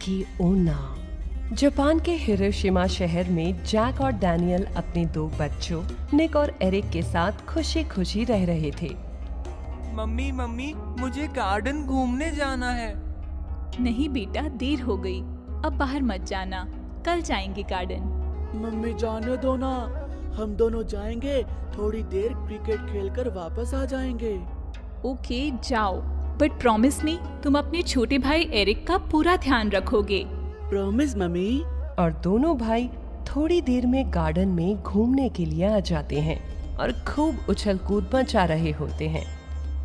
ताकि ओना। जापान के हिरोशिमा शहर में जैक और डैनियल अपने दो बच्चों निक और एरिक के साथ खुशी खुशी रह रहे थे। मम्मी मम्मी, मुझे गार्डन घूमने जाना है। नहीं बेटा, देर हो गई, अब बाहर मत जाना, कल जाएंगे गार्डन। मम्मी जाने दो ना, हम दोनों जाएंगे, थोड़ी देर क्रिकेट खेलकर वापस आ जाएंगे। ओके जाओ, बट प्रॉमिस मी तुम अपने छोटे भाई एरिक का पूरा ध्यान रखोगे। Promise mummy. और दोनों भाई थोड़ी देर में गार्डन में घूमने के लिए आ जाते हैं और खूब उछल कूद मचा रहे होते हैं।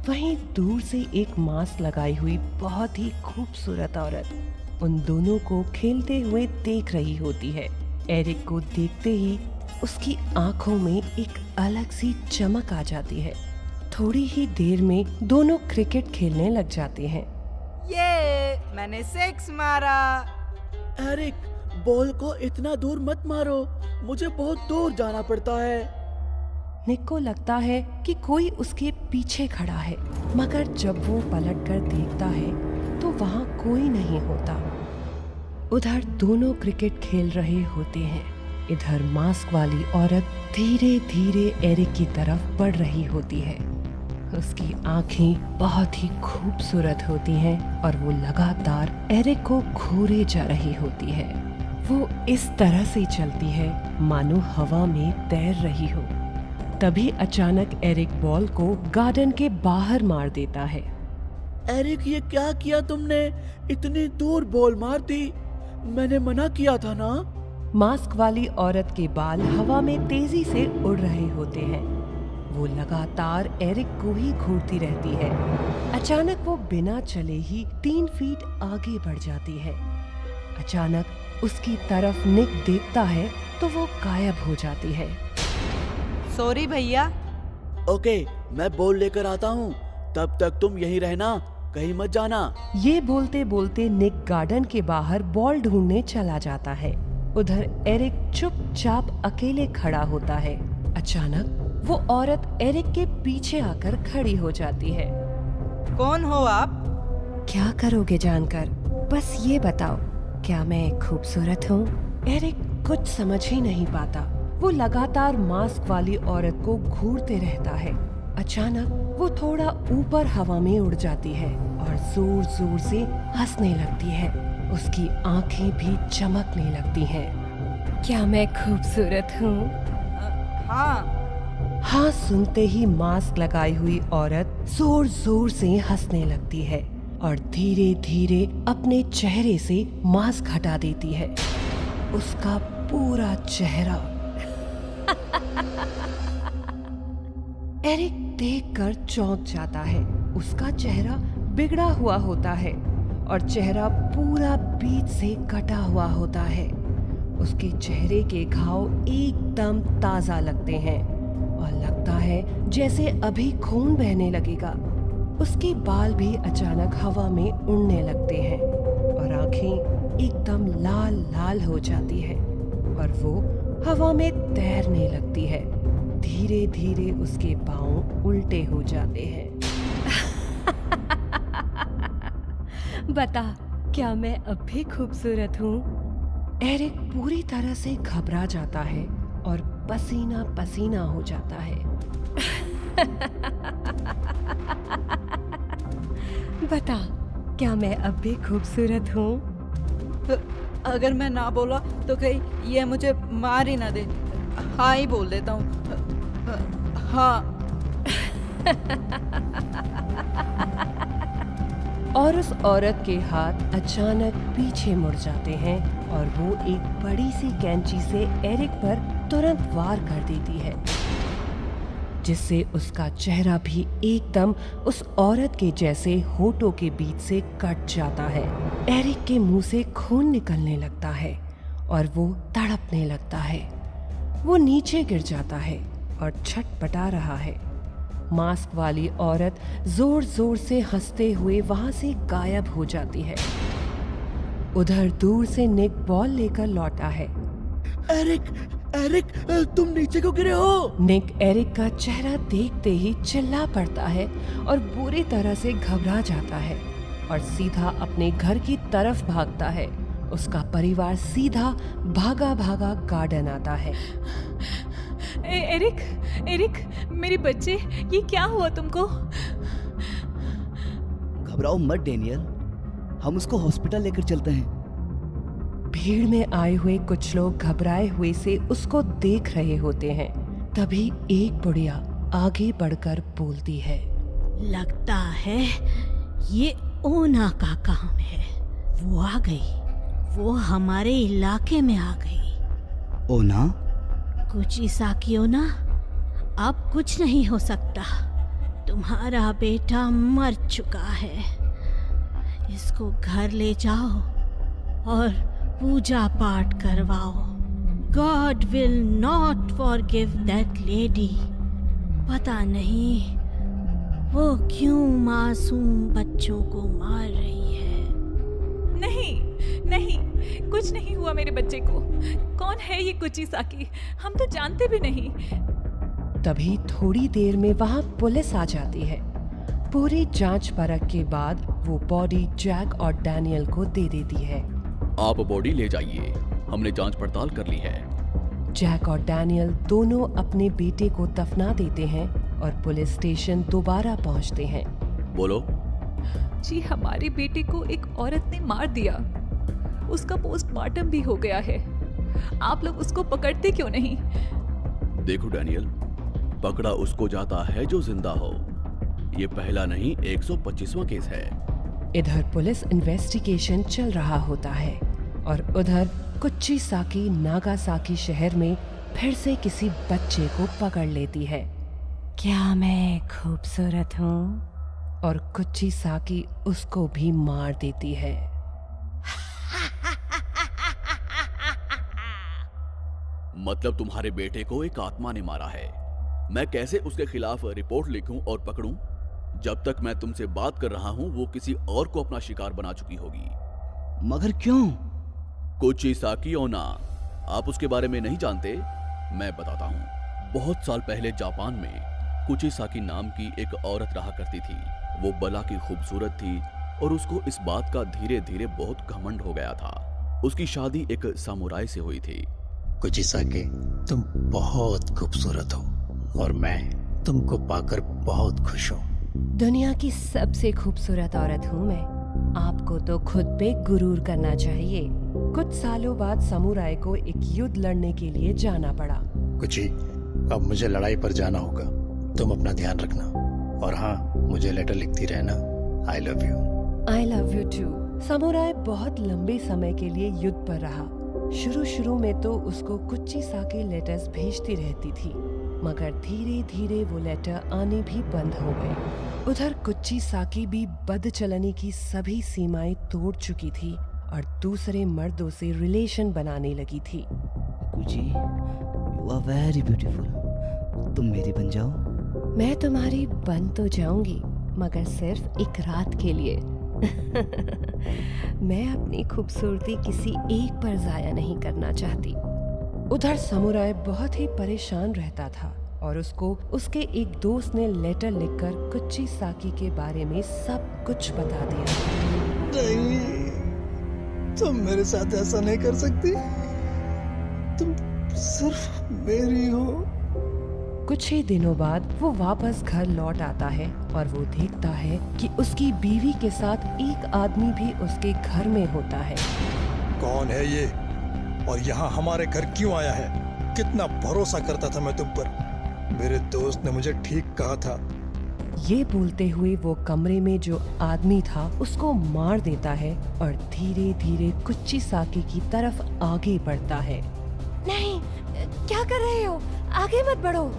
वहीं दूर से एक मास्क लगाई हुई बहुत ही खूबसूरत औरत उन दोनों को खेलते हुए देख रही होती है। एरिक को देखते ही उसकी आंखों में एक अलग सी चमक आ जाती है। थोड़ी ही देर में दोनों क्रिकेट खेलने लग जाते हैं। ये मैंने 6 मारा। एरिक, बॉल को इतना दूर मत मारो, मुझे बहुत दूर जाना पड़ता है। निक को लगता है कि कोई उसके पीछे खड़ा है, मगर जब वो पलटकर देखता है तो वहाँ कोई नहीं होता। उधर दोनों क्रिकेट खेल रहे होते हैं। इधर मास्क वाली औरत धीरे धीरे एरिक की तरफ बढ़ रही होती है। उसकी आंखें बहुत ही खूबसूरत होती हैं और वो लगातार एरिक को घूरे जा रही होती है। वो इस तरह से चलती है मानो हवा में तैर रही हो। तभी अचानक एरिक बॉल को गार्डन के बाहर मार देता है। एरिक, ये क्या किया तुमने? इतनी दूर बॉल मार दी, मैंने मना किया था ना। मास्क वाली औरत के बाल हवा में तेजी से उड़ रहे होते हैं। वो लगातार एरिक को ही घूरती रहती है। अचानक वो बिना चले ही 3 फीट आगे बढ़ जाती है। अचानक उसकी तरफ निक देखता है तो वो गायब हो जाती है। सॉरी भैया। ओके, मैं बॉल लेकर आता हूँ, तब तक तुम यहीं रहना, कहीं मत जाना। ये बोलते बोलते निक गार्डन के बाहर बॉल ढूंढने चला जाता है। उधर एरिक चुपचाप अकेले खड़ा होता है। अचानक वो औरत एरिक के पीछे आकर खड़ी हो जाती है। कौन हो आप? क्या करोगे जानकर? बस ये बताओ, क्या मैं खूबसूरत हूँ? एरिक कुछ समझ ही नहीं पाता। वो लगातार मास्क वाली औरत को घूरते रहता है। अचानक वो थोड़ा ऊपर हवा में उड़ जाती है और जोर जोर से हंसने लगती है। उसकी आंखें भी चमकने लगती हैं। क्या मैं खूबसूरत हूँ? हाँ। हाँ सुनते ही मास्क लगाई हुई औरत जोर जोर से हंसने लगती है और धीरे धीरे अपने चेहरे से मास्क हटा देती है। उसका पूरा चेहरा एरिक देखकर चौंक जाता है। उसका चेहरा बिगड़ा हुआ होता है और चेहरा पूरा बीच से कटा हुआ होता है। उसके चेहरे के घाव एकदम ताजा लगते हैं और लगता है जैसे अभी खून बहने लगेगा। उसके बाल भी अचानक हवा में उड़ने लगते हैं और आंखें एकदम लाल लाल हो जाती है और वो हवा में तैरने लगती है। धीरे धीरे उसके पाँव उल्टे हो जाते हैं। बता, क्या मैं अब भी खूबसूरत हूँ? एरिक पूरी तरह से घबरा जाता है और पसीना पसीना हो जाता है। बता, क्या मैं अब भी खूबसूरत हूँ? अगर मैं ना बोला तो कहीं ये मुझे मार ही ना दे। हाँ ही बोल देता हूँ। हाँ। और उस औरत के हाथ अचानक पीछे मुड़ जाते हैं और वो एक बड़ी सी कैंची से एरिक पर तुरंत वार कर देती है, जिससे उसका चेहरा भी एकदम उस औरत के जैसे होठों के बीच से कट जाता है। एरिक के मुंह से खून निकलने लगता है और वो तड़पने लगता है। वो नीचे गिर जाता है और छटपटा रहा है। मास्क वाली औरत जोर जोर से हंसते हुए वहां से गायब हो जाती है। उधर दूर से निक बॉल लेकर लौटा है। एरिक, एरिक, तुम नीचे क्यों गिरे हो? निक एरिक का चेहरा देखते ही चिल्ला पड़ता है और बुरी तरह से घबरा जाता है और सीधा अपने घर की तरफ भागता है उसका परिवार सीधा भागा भागा गार्डन आता है। एरिक, एरिक, मेरे बच्चे, ये क्या हुआ तुमको? घबराओ मत डेनियल, हम उसको हॉस्पिटल लेकर चलते हैं। भीड़ में आए हुए कुछ लोग घबराए हुए से उसको देख रहे होते हैं। तभी एक बुढ़िया आगे बढ़कर बोलती है, लगता है ये ओना का काम है। वो आ गई, वो हमारे इलाके में आ गई। ओना? कुचिसाकी ओना, अब कुछ नहीं हो सकता। तुम्हारा बेटा मर चुका है। इसको घर ले जाओ और पूजा पाठ करवाओ। God will not forgive that lady. पता नहीं वो क्यों मासूम बच्चों को मार रही है। नहीं नहीं, कुछ नहीं हुआ मेरे बच्चे को। कौन है ये कुचिसाकी? हम तो जानते भी नहीं। तभी थोड़ी देर में वहाँ पुलिस आ जाती है। पूरी जांच परख के बाद वो बॉडी जैक और डैनियल को दे देती है। आप बॉडी ले जाइए, हमने जांच पड़ताल कर ली है। जैक और डैनियल दोनों अपने बेटे को दफना देते हैं और पुलिस स्टेशन दोबारा पहुंचते हैं। बोलो। जी, हमारे बेटे को एक औरत ने मार दिया। उसका पोस्टमार्टम भी हो गया है। आप लोग उसको पकड़ते क्यों नहीं? देखो डैनियल, पकड़ा उसको जाता है जो जिंदा हो। ये पहला नहीं 125वां केस है। इधर पुलिस इन्वेस्टिगेशन चल रहा होता है और उधर कुचिसाकी नागासाकी शहर में फिर से किसी बच्चे को पकड़ लेती है। क्या मैं खूबसूरत हूँ? और कुचिसाकी उसको भी मार देती है। मतलब तुम्हारे बेटे को एक आत्मा ने मारा है। मैं कैसे उसके खिलाफ रिपोर्ट लिखूं और पकड़ूं? जब तक मैं तुमसे बात कर रहा हूं वो किसी और को अपना शिकार बना चुकी होगी। मगर क्यों? कुचिसाकी ओना, आप उसके बारे में नहीं जानते? मैं बताता हूँ। बहुत साल पहले जापान में कुचिसाकी नाम की एक औरत रहा करती थी। वो बला की खूबसूरत थी और उसको इस बात का धीरे धीरे बहुत घमंड हो गया था। उसकी शादी एक सामुराई से हुई थी। कुचिसाकी, तुम बहुत खूबसूरत हो और मैं तुमको पाकर बहुत खुश हूँ। दुनिया की सबसे खूबसूरत औरत हूँ मैं। आपको तो खुद पे गुरूर करना चाहिए। कुछ सालों बाद समुराई को एक युद्ध लड़ने के लिए जाना पड़ा। कुची, अब मुझे लड़ाई पर जाना होगा। तुम अपना ध्यान रखना और हाँ, मुझे लेटर लिखती रहना। I love you. I love you too. Samurai बहुत लंबे समय के लिए युद्ध पर रहा। शुरू में तो उसको कुचिसाकी लेटर्स भेजती रहती थी, मगर धीरे धीरे वो लेटर आने भी बंद हो गए। उधर कुचिसाकी भी बदचलनी की सभी सीमाएं तोड़ चुकी थी और दूसरे मर्दों से रिलेशन बनाने लगी थी। कुची, यू आर वेरी ब्यूटीफुल। तुम मेरी बन जाओ। मैं तुम्हारी बन तो जाऊंगी, मगर सिर्फ एक रात के लिए। मैं अपनी खूबसूरती किसी एक पर जाया नहीं करना चाहती। उधर समुराई बहुत ही परेशान रहता था और उसको उसके एक दोस्त ने लेटर लिखकर कुचिसाकी के बारे में सब कुछ बता दिया। नहीं, तुम मेरे साथ ऐसा नहीं कर सकती। तुम सिर्फ मेरी हो। कुछ ही दिनों बाद वो वापस घर लौट आता है और वो देखता है कि उसकी बीवी के साथ एक आदमी भी उसके घर में होता है। कौन है ये और यहाँ हमारे घर क्यों आया है? कितना भरोसा करता था मैं तुम पर। मेरे दोस्त ने मुझे ठीक कहा था। ये बोलते हुए वो कमरे में जो आदमी था उसको मार देता है और धीरे धीरे कुचिसाकी की तरफ आगे बढ़ता है। नहीं, क्या कर रहे हो? आगे मत बढ़ो।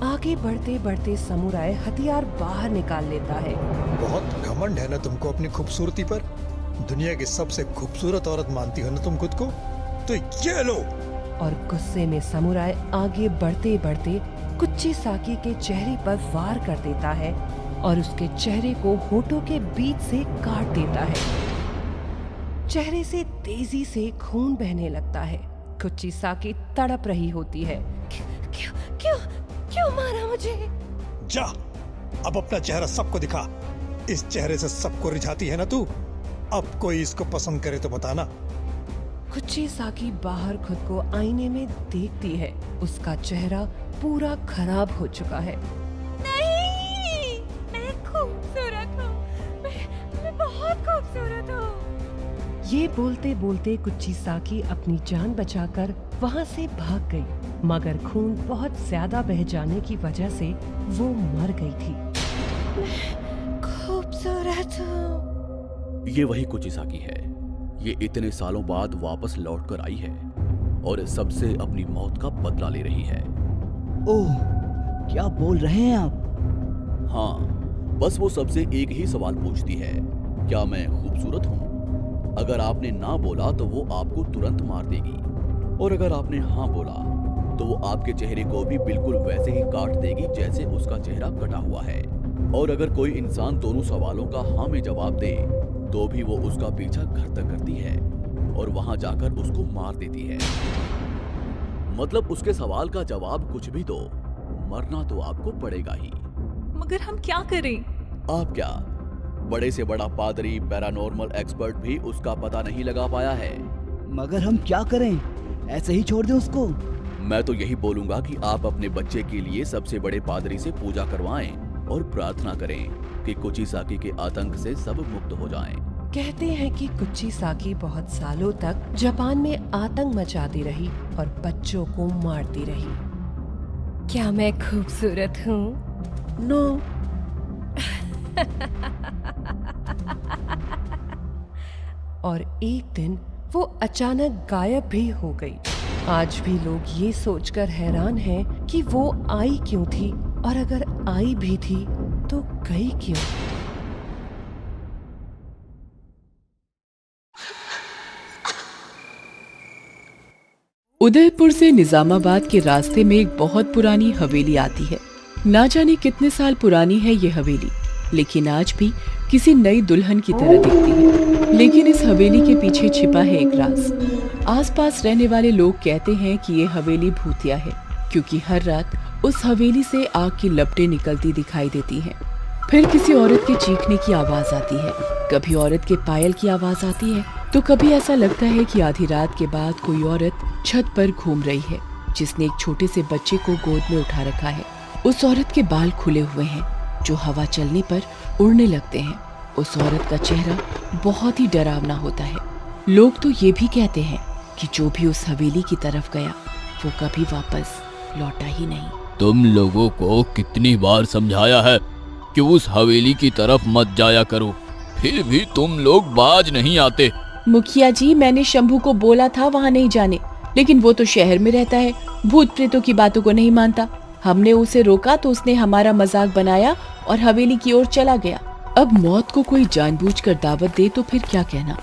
आगे बढ़ते बढ़ते समुराई हथियार बाहर निकाल लेता है। बहुत घमंड है ना तुमको अपनी खूबसूरती पर। दुनिया की सबसे खूबसूरत औरत मानती हो ना तुम खुद को, तो ये लो। और गुस्से में समुराई आगे बढ़ते बढ़ते कुचिसाकी के चेहरे पर वार कर देता है और उसके चेहरे को होठों के बीच से काट देता है। चेहरे से तेजी से खून बहने लगता है। कुचिसाकी तड़प रही होती है। क्यों क्यों क्यों मारा मुझे? जा, अब अपना चेहरा सबको दिखा। इस चेहरे से सबको रिझाती है ना तू। अब कोई इसको पसंद करे तो बताना। कुचिसाकी बाहर खुद को आईने में देखती है। उसका चेहरा पूरा खराब हो चुका है। नहीं, मैं खूबसूरत हूँ, मैं बहुत खूबसूरत हूँ। ये बोलते बोलते कुचिसाकी अपनी जान बचाकर वहाँ से भाग गई, मगर खून बहुत ज्यादा बह जाने की वजह से वो मर गई थी। खूबसूरत हूँ। ये वही कुचिसाकी है। ये इतने सालों बाद वापस लौट कर आई है और सबसे अपनी मौत का बदला ले रही है। ओह, क्या बोल रहे हैं आप? हाँ, बस वो सबसे एक ही सवाल पूछती है, क्या मैं खूबसूरत हूँ? अगर आपने ना बोला तो वो आपको तुरंत मार देगी, और अगर आपने हाँ बोला तो वो आपके चेहरे को भी बिल्कुल वैसे ही काट देगी जैसे उसका चेहरा कटा हुआ है। और अगर कोई इंसान दोनों सवालों का हाँ में जवाब दे तो भी वो उसका पीछा घर तक करती है और वहां जाकर उसको मार देती है। मतलब उसके सवाल का जवाब कुछ भी दो, मरना तो आपको पड़ेगा ही। मगर हम क्या करें? आप क्या, बड़े से बड़ा पादरी, पैरानॉर्मल एक्सपर्ट भी उसका पता नहीं लगा पाया है। मगर हम क्या करें? ऐसे ही छोड़ दें उसको? मैं तो यही बोलूंगा कि आप अपने बच्चे के लिए सबसे बड़े पादरी से पूजा करवाएं और प्रार्थना करें कि कुचिसाकी के आतंक से सब मुक्त हो जाएं। कहते हैं कि कुचिसाकी बहुत सालों तक जापान में आतंक मचाती रही और बच्चों को मारती रही। क्या मैं खूबसूरत हूँ? नो। और एक दिन वो अचानक गायब भी हो गई। आज भी लोग ये सोचकर हैरान हैं कि वो आई क्यों थी, और अगर आई भी थी तो गई क्यों? उदयपुर से निजामाबाद के रास्ते में एक बहुत पुरानी हवेली आती है। ना जाने कितने साल पुरानी है ये हवेली, लेकिन आज भी किसी नई दुल्हन की तरह दिखती है। लेकिन इस हवेली के पीछे छिपा है एक राज। आसपास रहने वाले लोग कहते हैं कि ये हवेली भूतिया है, क्योंकि हर रात उस हवेली से आग की लपटें निकलती दिखाई देती हैं। फिर किसी औरत के चीखने की आवाज आती है, कभी औरत के पायल की आवाज आती है, तो कभी ऐसा लगता है कि आधी रात के बाद कोई औरत छत पर घूम रही है, जिसने एक छोटे से बच्चे को गोद में उठा रखा है। उस औरत के बाल खुले हुए हैं, जो हवा चलने पर उड़ने लगते हैं। उस औरत का चेहरा बहुत ही डरावना होता है। लोग तो ये भी कहते हैं कि जो भी उस हवेली की तरफ गया वो कभी वापस लौटा ही नहीं। तुम लोगों को कितनी बार समझाया है कि उस हवेली की तरफ मत जाया करो, फिर भी तुम लोग बाज नहीं आते। मुखिया जी, मैंने शंभू को बोला था वहाँ नहीं जाने, लेकिन वो तो शहर में रहता है, भूत प्रेतों की बातों को नहीं मानता। हमने उसे रोका तो उसने हमारा मजाक बनाया और हवेली की ओर चला गया। अब मौत को कोई जानबूझकर दावत दे तो फिर क्या कहना।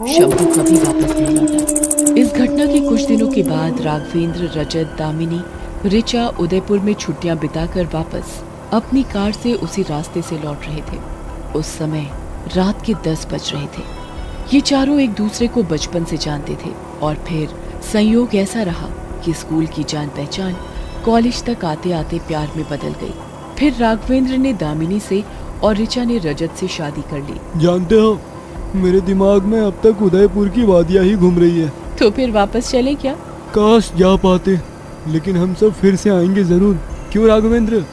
शंभू कभी वापस नहीं लौटा। इस घटना के कुछ दिनों के बाद राघवेंद्र, रजत, दामिनी, ऋचा उदयपुर में छुट्टियां बिताकर वापस अपनी कार से उसी रास्ते से लौट रहे थे। उस समय रात के 10 बज रहे थे। ये चारों एक दूसरे को बचपन से जानते थे, और फिर संयोग ऐसा रहा कि स्कूल की जान पहचान कॉलेज तक आते आते प्यार में बदल गई। फिर राघवेंद्र ने दामिनी से और ऋचा ने रजत से शादी कर ली। जानते हो, मेरे दिमाग में अब तक उदयपुर की वादियाँ ही घूम रही है। तो फिर वापस चले क्या? काश जा पाते, लेकिन हम सब फिर से आएंगे जरूर। क्यों राघवेंद्र?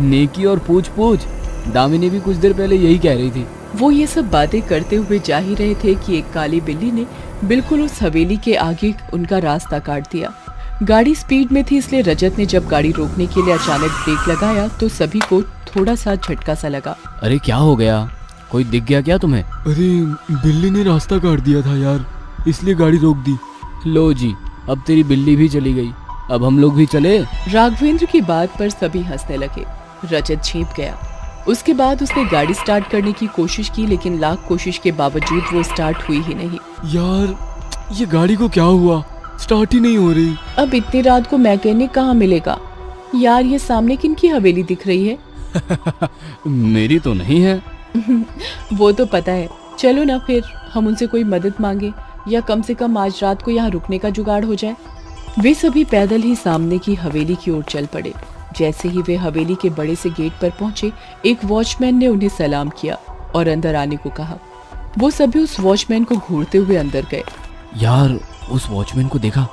नेकी और पूछ पूछ, दामिनी भी कुछ देर पहले यही कह रही थी। वो ये सब बातें करते हुए जा ही रहे थे कि एक काली बिल्ली ने बिल्कुल उस हवेली के आगे उनका रास्ता काट दिया। गाड़ी स्पीड में थी, इसलिए रजत ने जब गाड़ी रोकने के लिए अचानक ब्रेक लगाया तो सभी को थोड़ा सा झटका सा लगा। अरे क्या हो गया, कोई दिख गया क्या तुम्हें? अरे बिल्ली ने रास्ता काट दिया था यार, इसलिए गाड़ी रोक दी। लो जी, अब तेरी बिल्ली भी चली गई, अब हम लोग भी चले। राघवेंद्र की बात पर सभी हंसने लगे। रजत झेप गया। उसके बाद उसने गाड़ी स्टार्ट करने की कोशिश की, लेकिन लाख कोशिश के बावजूद वो स्टार्ट हुई ही नहीं। यार ये गाड़ी को क्या हुआ, स्टार्ट ही नहीं हो रही। अब इतनी रात को मैकेनिक कहाँ मिलेगा? यार ये सामने किनकी हवेली दिख रही है? मेरी तो नहीं है। वो तो पता है। चलो ना फिर हम उनसे कोई मदद मांगे, या कम से कम आज रात को यहाँ रुकने का जुगाड़ हो जाए। वे सभी पैदल ही सामने की हवेली की ओर चल पड़े। जैसे ही वे हवेली के बड़े से गेट पर पहुंचे, एक वॉचमैन ने उन्हें सलाम किया और अंदर आने को कहा। वो सभी उस वॉचमैन को घूरते हुए अंदर गए। यार उस वॉचमैन को देखा,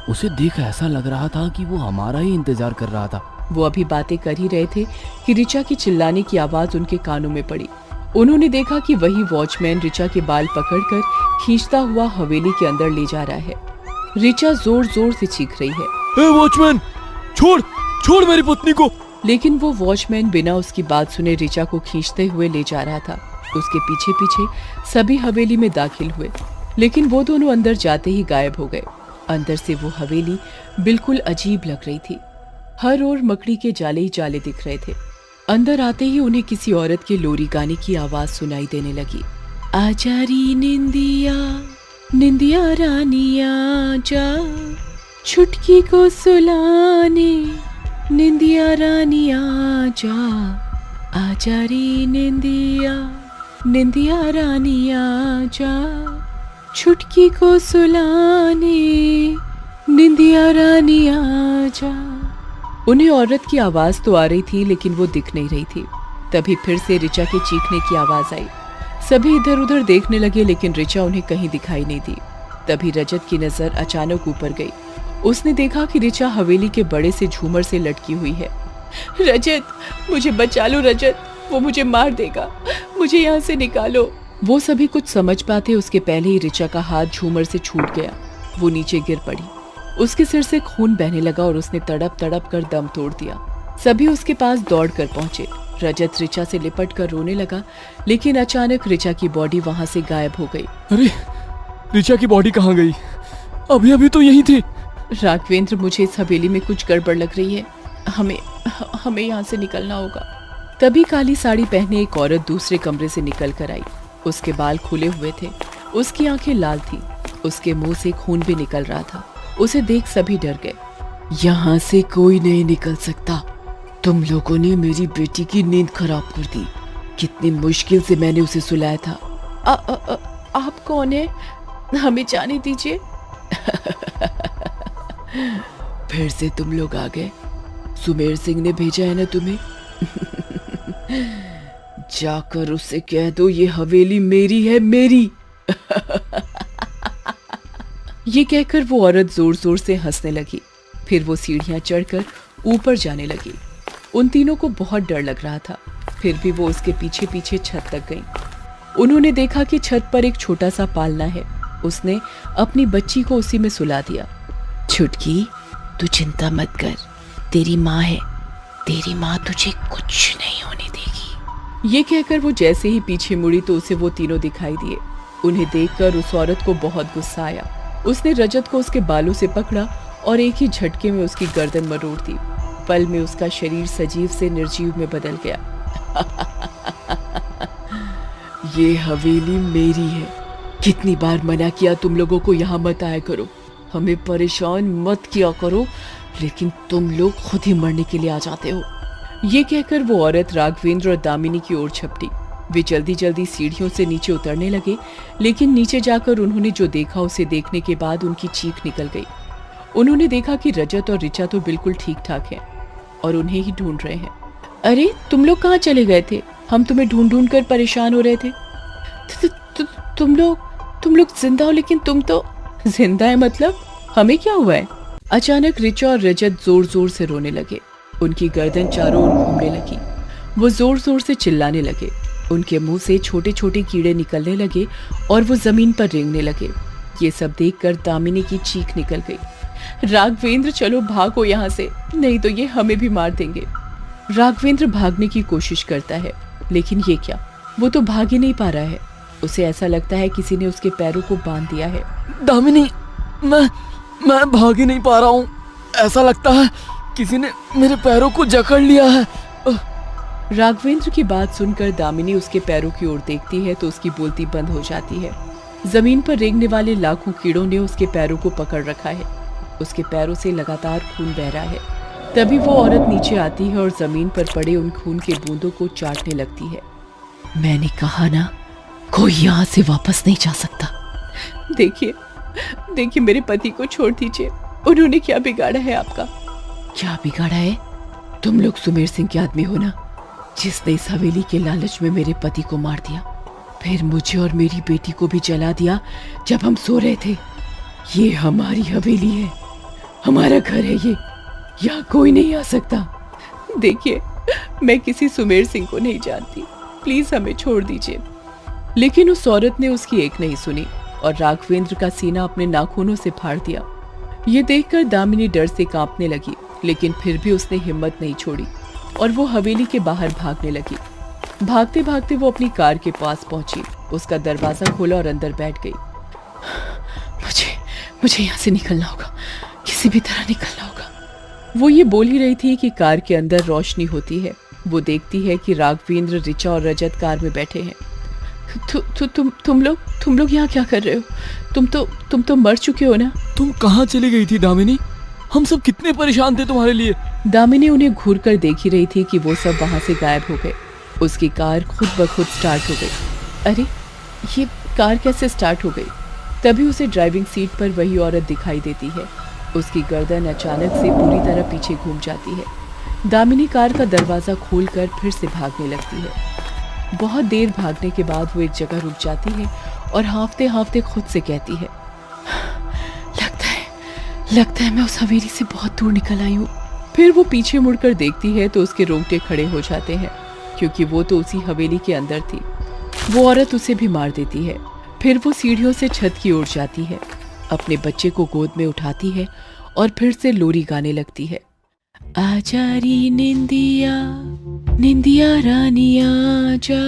उसे देख ऐसा लग रहा था कि वो हमारा ही इंतजार कर रहा था। वो अभी बातें कर ही रहे थे कि रिचा की चिल्लाने की आवाज उनके कानों में पड़ी। उन्होंने देखा कि वही वॉचमैन रिचा के बाल पकड़कर खींचता हुआ हवेली के अंदर ले जा रहा है। रिचा जोर जोर से चीख रही है, ए वॉचमैन, छोड़ छोड़ मेरी पत्नी को। लेकिन वो वॉचमैन बिना उसकी बात सुने रिचा को खींचते हुए ले जा रहा था। उसके पीछे पीछे सभी हवेली में दाखिल हुए, लेकिन वो दोनों अंदर जाते ही गायब हो गए। अंदर से वो हवेली बिल्कुल अजीब लग रही थी। हर ओर मकड़ी के जाले ही जाले दिख रहे थे। अंदर आते ही उन्हें किसी औरत के लोरी गाने की आवाज सुनाई देने लगी। आजा री निंदिया, निंदिया रानिया जा, छुटकी को सुलाने, निंदिया रानिया जा। आजा री निंदिया, निंदिया रानिया जा, छुटकी को सुलाने, निंदिया रानिया जा। उन्हें औरत की आवाज तो आ रही थी, लेकिन वो दिख नहीं रही थी। तभी फिर से रिचा के चीखने की आवाज आई। सभी इधर उधर देखने लगे, लेकिन रिचा उन्हें कहीं दिखाई नहीं दी। तभी रजत की नजर अचानक ऊपर गई। उसने देखा कि रिचा हवेली के बड़े से झूमर से लटकी हुई है। रजत, मुझे बचा लो रजत, वो मुझे मार देगा, मुझे यहाँ से निकालो। वो सभी कुछ समझ पाते उसके पहले ही रिचा का हाथ झूमर से छूट गया। वो नीचे गिर पड़ी। उसके सिर से खून बहने लगा और उसने तड़प तड़प कर दम तोड़ दिया। सभी उसके पास दौड़ कर पहुंचे। रजत रिचा से लिपट कर रोने लगा, लेकिन अचानक रिचा की बॉडी वहां से गायब हो गई। अरे रिचा की बॉडी कहाँ गई? अभी अभी तो यही थी। राघवेंद्र, मुझे इस हवेली में कुछ गड़बड़ लग रही है। हमें यहाँ से निकलना होगा। तभी काली साड़ी पहने एक औरत दूसरे कमरे से निकल कर आई। उसके बाल खुले हुए थे, उसकी आंखें लाल थी, उसके मुंह से खून भी निकल रहा था। उसे देख सभी डर गए। यहाँ से कोई नहीं निकल सकता। तुम लोगों ने मेरी बेटी की नींद खराब कर दी। कितनी मुश्किल से मैंने उसे सुलाया था। आप कौन है? हमें जाने दीजिए। फिर से तुम लोग आ गए। सुमेर सिंह ने भेजा है ना तुम्हें? जाकर उससे कह दो ये हवेली मेरी है, मेरी। ये कहकर वो औरत जोर जोर से हंसने लगी। फिर वो सीढ़ियां चढ़कर ऊपर जाने लगी। उन तीनों को बहुत डर लग रहा था, फिर भी वो उसके पीछे पीछे छत तक गईं। उन्होंने देखा कि छत पर एक छोटा सा पालना है। उसने अपनी बच्ची को उसी में सुला दिया। छुटकी, तू चिंता मत कर, तेरी माँ है। तेरी माँ तुझे कुछ नहीं होने देगी। ये कहकर वो जैसे ही पीछे मुड़ी तो उसे वो तीनों दिखाई दिए। उन्हें देखकर उस औरत को बहुत गुस्सा आया। उसने रजत को उसके बालों से पकड़ा और एक ही झटके में उसकी गर्दन मरोड़ दी। पल में उसका शरीर सजीव से निर्जीव में बदल गया। ये हवेली मेरी है। कितनी बार मना किया तुम लोगों को यहाँ मत आया करो, हमें परेशान मत किया करो, लेकिन तुम लोग खुद ही मरने के लिए आ जाते हो। ये कहकर वो औरत राघवेंद्र और दामिनी की ओर झपटी। वे जल्दी जल्दी सीढ़ियों से नीचे उतरने लगे, लेकिन नीचे जाकर उन्होंने जो देखा उसे देखने के बाद उनकी चीख निकल गई। उन्होंने देखा कि रजत और रिचा तो बिल्कुल ठीक ठाक हैं और उन्हें ही ढूंढ रहे हैं। अरे तुम लोग कहाँ चले गए थे? हम तुम्हें ढूंढ ढूंढ कर परेशान हो रहे थे। तुम लोग जिंदा हो, लेकिन तुम तो जिंदा है मतलब? हमें क्या हुआ है? अचानक रिचा और रजत जोर जोर से रोने लगे। उनकी गर्दन चारों ओर घूमने लगी। वो जोर जोर से चिल्लाने लगे। उनके मुंह से छोटे छोटे कीड़े निकलने लगे और वो जमीन पर रेंगने लगे। ये सब देखकर दामिनी की चीख निकल गई। राघवेंद्र, चलो भागो यहाँ से, नहीं तो ये हमें भी मार देंगे। राघवेंद्र भागने की कोशिश करता है, लेकिन ये क्या, वो तो भाग ही नहीं पा रहा है। उसे ऐसा लगता है किसी ने उसके पैरों को बांध दिया है। दामिनी, मैं भाग ही नहीं पा रहा हूँ। ऐसा लगता है किसी ने मेरे पैरों को जकड़ लिया है। राघवेंद्र की बात सुनकर दामिनी उसके पैरों की ओर देखती है तो उसकी बोलती बंद हो जाती है। जमीन पर रेंगने वाले लाखों कीड़ों ने उसके पैरों को पकड़ रखा है। उसके पैरों से लगातार खून बह रहा है। तभी वो औरत नीचे आती है और जमीन पर पड़े उन खून के बूंदों को चाटने लगती है। मैंने कहा ना, कोई यहाँ से वापस नहीं जा सकता। देखिए मेरे पति को छोड़ दीजिए। उन्होंने क्या बिगाड़ा है आपका? क्या बिगाड़ा है? तुम लोग सुमेर सिंह के आदमी हो ना, जिसने इस हवेली के लालच में मेरे पति को मार दिया, फिर मुझे और मेरी बेटी को भी जला दिया जब हम सो रहे थे। ये हमारी हवेली है, हमारा घर है ये, यहाँ कोई नहीं आ सकता। देखिए, मैं किसी सुमेर सिंह को नहीं जानती, प्लीज हमें छोड़ दीजिए। लेकिन उस औरत ने उसकी एक नहीं सुनी और राघवेंद्र का सीना अपने नाखूनों से फाड़ दिया। ये देखकर दामिनी डर से कांपने लगी, लेकिन फिर भी उसने हिम्मत नहीं छोड़ी और वो हवेली के बाहर भागने लगी। भागते भागते वो अपनी कार के पास पहुंची, उसका दरवाजा खोला और अंदर बैठ गई। मुझे यहाँ से निकलना होगा, किसी भी तरह निकलना होगा। वो ये बोल ही रही थी कि कार के अंदर रोशनी होती है। वो देखती है कि राघवेंद्र, ऋचा और रजत कार में बैठे हैं। तुम लोग यहाँ क्या कर रहे हो? तुम तो मर चुके हो ना? तुम कहाँ चली गई थी दामिनी? हम सब कितने परेशान थे तुम्हारे लिए। दामिनी उन्हें घूर कर देख ही रही थी कि वो सब वहां से गायब हो गए। उसकी कार खुद ब खुद स्टार्ट हो गई। अरे, ये कार कैसे स्टार्ट हो गई? तभी उसे ड्राइविंग सीट पर वही औरत दिखाई देती है। उसकी गर्दन अचानक से पूरी तरह पीछे घूम जाती है। दामिनी कार का दरवाजा खोलकर फिर से भागने लगती है। बहुत देर भागने के बाद वो एक जगह रुक जाती है और हांफते हांफते खुद से कहती है, लगता है मैं उस हवेली से बहुत दूर निकल आई हूँ। फिर वो पीछे मुड़कर देखती है तो उसके रोंगटे खड़े हो जाते हैं, क्योंकि वो तो उसी हवेली के अंदर थी। वो औरत उसे भी मार देती है। फिर वो सीढ़ियों से छत की ओर जाती है, अपने बच्चे को गोद में उठाती है और फिर से लोरी गाने लगती है। आजारी निंदिया निंदिया रानी आजा,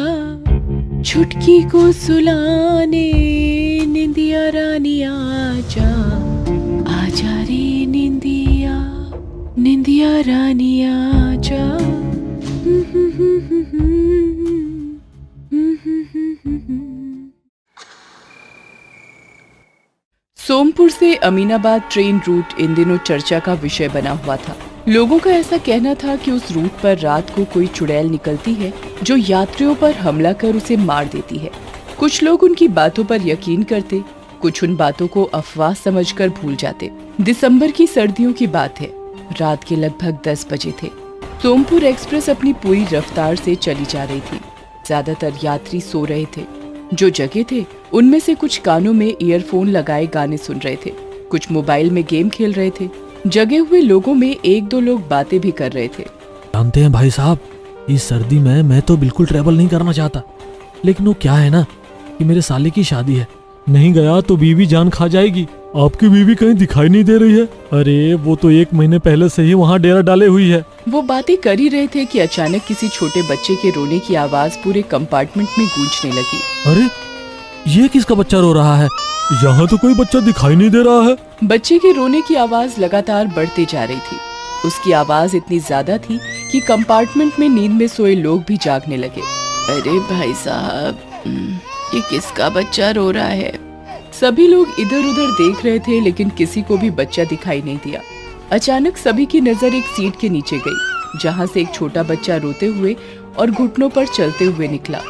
छुटकी को सुलाने निंदिया रानी आजा, आजा रे निंदिया निंदिया रानी आजा। सोमपुर से अमीनाबाद ट्रेन रूट इन दिनों चर्चा का विषय बना हुआ था। लोगों का ऐसा कहना था कि उस रूट पर रात को कोई चुड़ैल निकलती है जो यात्रियों पर हमला कर उसे मार देती है। कुछ लोग उनकी बातों पर यकीन करते, कुछ उन बातों को अफवाह समझकर भूल जाते। दिसंबर की सर्दियों की बात है। रात के लगभग 10 बजे थे। सोमपुर एक्सप्रेस अपनी पूरी रफ्तार से चली जा रही थी। ज्यादातर यात्री सो रहे थे। जो जगे थे उनमें से कुछ कानों में ईयरफोन लगाए गाने सुन रहे थे, कुछ मोबाइल में गेम खेल रहे थे। जगे हुए लोगों में एक दो लोग बातें भी कर रहे थे। जानते हैं भाई साहब, इस सर्दी में मैं तो बिल्कुल ट्रैवल नहीं करना चाहता, लेकिन वो क्या है ना कि मेरे साले की शादी है, नहीं गया तो बीवी जान खा जाएगी। आपकी बीवी कहीं दिखाई नहीं दे रही है? अरे वो तो 1 महीने पहले से ही वहाँ डेरा डाले हुई है। वो बातें कर ही रहे थे कि अचानक किसी छोटे बच्चे के रोने की आवाज पूरे कंपार्टमेंट में गूंजने लगी। अरे ये किसका बच्चा रो रहा है? यहाँ तो कोई बच्चा दिखाई नहीं दे रहा है। बच्चे के रोने की आवाज लगातार बढ़ते जा रही थी। उसकी आवाज इतनी ज्यादा थी कि कंपार्टमेंट में नींद में सोए लोग भी जागने लगे। अरे भाई साहब, ये किसका बच्चा रो रहा है? सभी लोग इधर उधर देख रहे थे, लेकिन किसी को भी बच्चा दिखाई नहीं दिया। अचानक सभी की नजर एक सीट के नीचे गई, जहां से एक छोटा बच्चा रोते हुए और घुटनों पर चलते हुए निकला।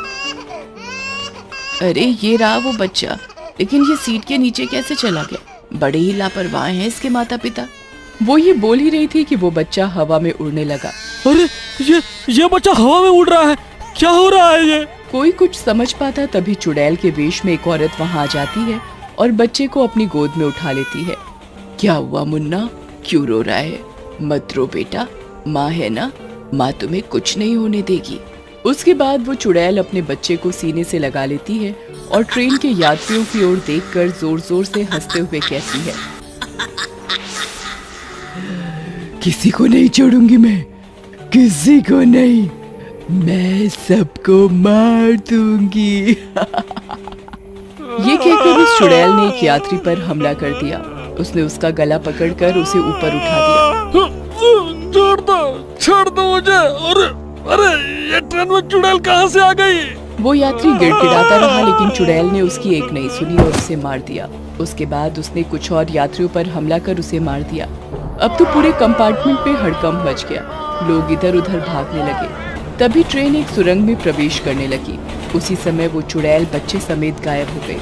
अरे ये रहा वो बच्चा, लेकिन ये सीट के नीचे कैसे चला गया? बड़े ही लापरवाह हैं इसके माता पिता। वो ये बोल ही रही थी कि वो बच्चा हवा में उड़ने लगा। अरे ये बच्चा हवा में उड़ रहा है, क्या हो रहा है ये? कोई कुछ समझ पाता तभी चुड़ैल के वेश में एक औरत वहां आ जाती है और बच्चे को अपनी गोद में उठा लेती है। क्या हुआ मुन्ना, क्यों रो रहा है? मत रो बेटा, माँ है ना, माँ तुम्हें कुछ नहीं होने देगी। उसके बाद वो चुड़ैल अपने बच्चे को सीने से लगा लेती है और ट्रेन के यात्रियों की ओर देखकर जोर जोर से हंसते हुए कहती है, किसी को नहीं छोड़ूंगी मैं, किसी को नहीं, मैं सबको मार दूंगी। ये कहकर उस चुड़ैल ने एक यात्री पर हमला कर दिया। उसने उसका गला पकड़कर उसे ऊपर उठा दिया। छोड़ दो मुझे। अरे ये ट्रेन में चुड़ैल कहाँ से आ गई? वो यात्री गिड़गिड़ाता रहा, लेकिन चुड़ैल ने उसकी एक नहीं सुनी और उसे मार दिया। उसके बाद उसने कुछ और यात्रियों पर हमला कर उसे मार दिया। अब तो पूरे कंपार्टमेंट में हड़कंप मच गया। लोग इधर उधर भागने लगे। तभी ट्रेन एक सुरंग में प्रवेश करने लगी। उसी समय वो चुड़ैल बच्चे समेत गायब हो गई।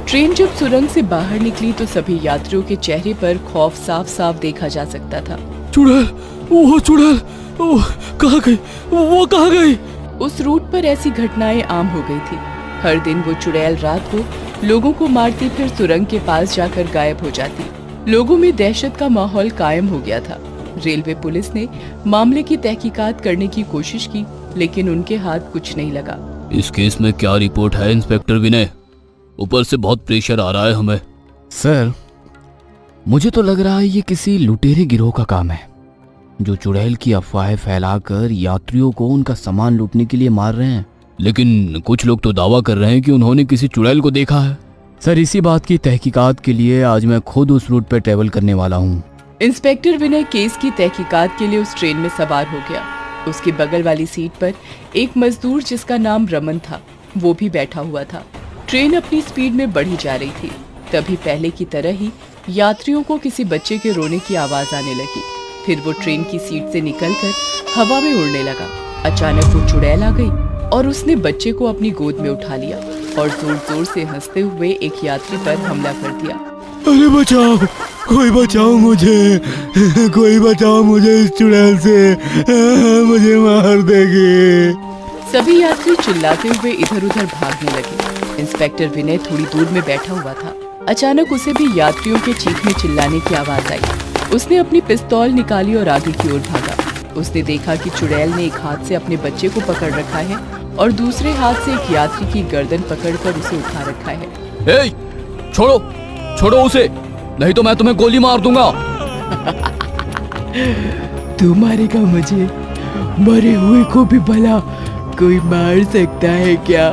ट्रेन जब सुरंग से बाहर निकली तो सभी यात्रियों के चेहरे पर खौफ साफ साफ देखा जा सकता था। चुड़ैल, वो चुड़ैल, कहाँ गई? वो कहाँ गई? उस रूट पर ऐसी घटनाएं आम हो गई थी। हर दिन वो चुड़ैल रात को लोगों को मारती फिर सुरंग के पास जाकर गायब हो जाती। लोगों में दहशत का माहौल कायम हो गया था। रेलवे पुलिस ने मामले की तहकीकात करने की कोशिश की, लेकिन उनके हाथ कुछ नहीं लगा। इस केस में क्या रिपोर्ट है इंस्पेक्टर विनय? ऊपर से बहुत प्रेशर आ रहा है हमें। सर, मुझे तो लग रहा है ये किसी लुटेरे गिरोह का काम है, जो चुड़ैल की अफवाहें फैलाकर यात्रियों को उनका सामान लूटने के लिए मार रहे हैं। लेकिन कुछ लोग तो दावा कर रहे हैं कि उन्होंने किसी चुड़ैल को देखा है। सर, इसी बात की तहकीकात के लिए आज मैं खुद उस रूट पर ट्रेवल करने वाला हूँ। इंस्पेक्टर विनय केस की तहकीकात के लिए उस ट्रेन में सवार हो गया। उसके बगल वाली सीट पर एक मजदूर जिसका नाम रमन था, वो भी बैठा हुआ था। ट्रेन अपनी स्पीड में बढ़ी जा रही थी। तभी पहले की तरह ही यात्रियों को किसी बच्चे के रोने की आवाज आने लगी। फिर वो ट्रेन की सीट से निकलकर हवा में उड़ने लगा। अचानक वो चुड़ैल आ गई और उसने बच्चे को अपनी गोद में उठा लिया और जोर जोर से हंसते हुए एक यात्री पर हमला कर दिया। अरे बचाओ, कोई बचाओ मुझे, कोई बचाओ मुझे इस चुड़ैल से, मुझे मार देगी। सभी यात्री चिल्लाते हुए इधर उधर भागने लगे। इंस्पेक्टर विनय थोड़ी दूर में बैठा हुआ था। अचानक उसे भी यात्रियों के चीखने चिल्लाने की आवाज आई। उसने अपनी पिस्तौल निकाली और आगे की ओर भागा। उसने देखा कि चुड़ैल ने एक हाथ से अपने बच्चे को पकड़ रखा है और दूसरे हाथ से एक यात्री की गर्दन पकड़कर उसे उठा रखा है। ए, छोड़ो, छोड़ो उसे, नहीं तो मैं तुम्हें गोली मार दूंगा। तू मारेगा मुझे? मरे हुए को भी भला कोई मार सकता है क्या?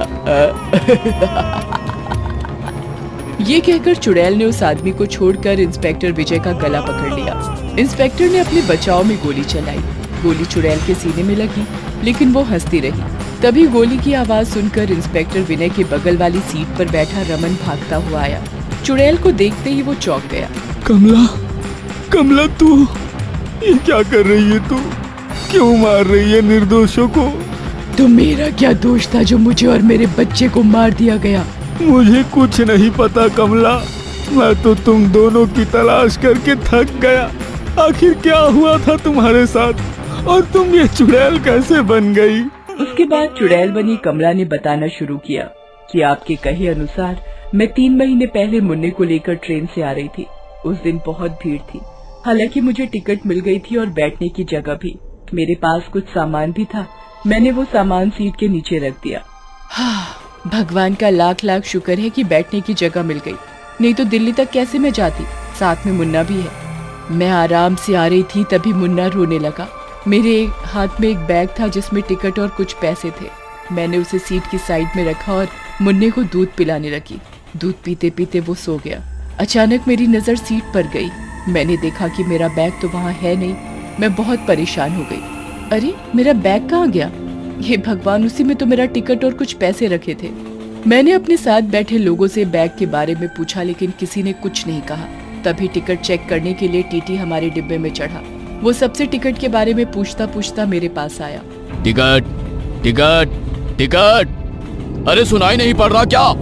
ये कहकर चुड़ैल ने उस आदमी को छोड़कर इंस्पेक्टर विजय का गला पकड़ लिया। इंस्पेक्टर ने अपने बचाव में गोली चलाई। गोली चुड़ैल के सीने में लगी, लेकिन वो हंसती रही। तभी गोली की आवाज सुनकर इंस्पेक्टर विनय के बगल वाली सीट पर बैठा रमन भागता हुआ आया। चुड़ैल को देखते ही वो चौंक गया। कमला, कमला, तू ये क्या कर रही है? तू क्यों मार रही है निर्दोषों को? तो मेरा क्या दोष था जो मुझे और मेरे बच्चे को मार दिया गया? मुझे कुछ नहीं पता कमला, मैं तो तुम दोनों की तलाश करके थक गया। आखिर क्या हुआ था तुम्हारे साथ और तुम ये चुड़ैल कैसे बन गई? उसके बाद चुड़ैल बनी कमला ने बताना शुरू किया कि आपके कहे अनुसार मैं 3 महीने पहले मुन्ने को लेकर ट्रेन से आ रही थी। उस दिन बहुत भीड़ थी। हालांकि मुझे टिकट मिल गई थी और बैठने की जगह भी। मेरे पास कुछ सामान भी था। मैंने वो सामान सीट के नीचे रख दिया। भगवान का लाख लाख शुक्र है कि बैठने की जगह मिल गई, नहीं तो दिल्ली तक कैसे मैं जाती? साथ में मुन्ना भी है। मैं आराम से आ रही थी, तभी मुन्ना रोने लगा। मेरे हाथ में एक बैग था जिसमें टिकट और कुछ पैसे थे। मैंने उसे सीट की साइड में रखा और मुन्ने को दूध पिलाने लगी। दूध पीते पीते वो सो गया। अचानक मेरी नजर सीट पर गई। मैंने देखा कि मेरा बैग तो वहाँ है नहीं। मैं बहुत परेशान हो गई। अरे, मेरा बैग कहाँ गया? हे भगवान, उसी में तो मेरा टिकट और कुछ पैसे रखे थे। मैंने अपने साथ बैठे लोगों से बैग के बारे में पूछा, लेकिन किसी ने कुछ नहीं कहा। तभी टिकट चेक करने के लिए टीटी हमारे डिब्बे में चढ़ा। वो सबसे टिकट के बारे में पूछता पूछता मेरे पास आया। Ticket, ticket, ticket. अरे सुनाई नहीं पड़ रहा क्या?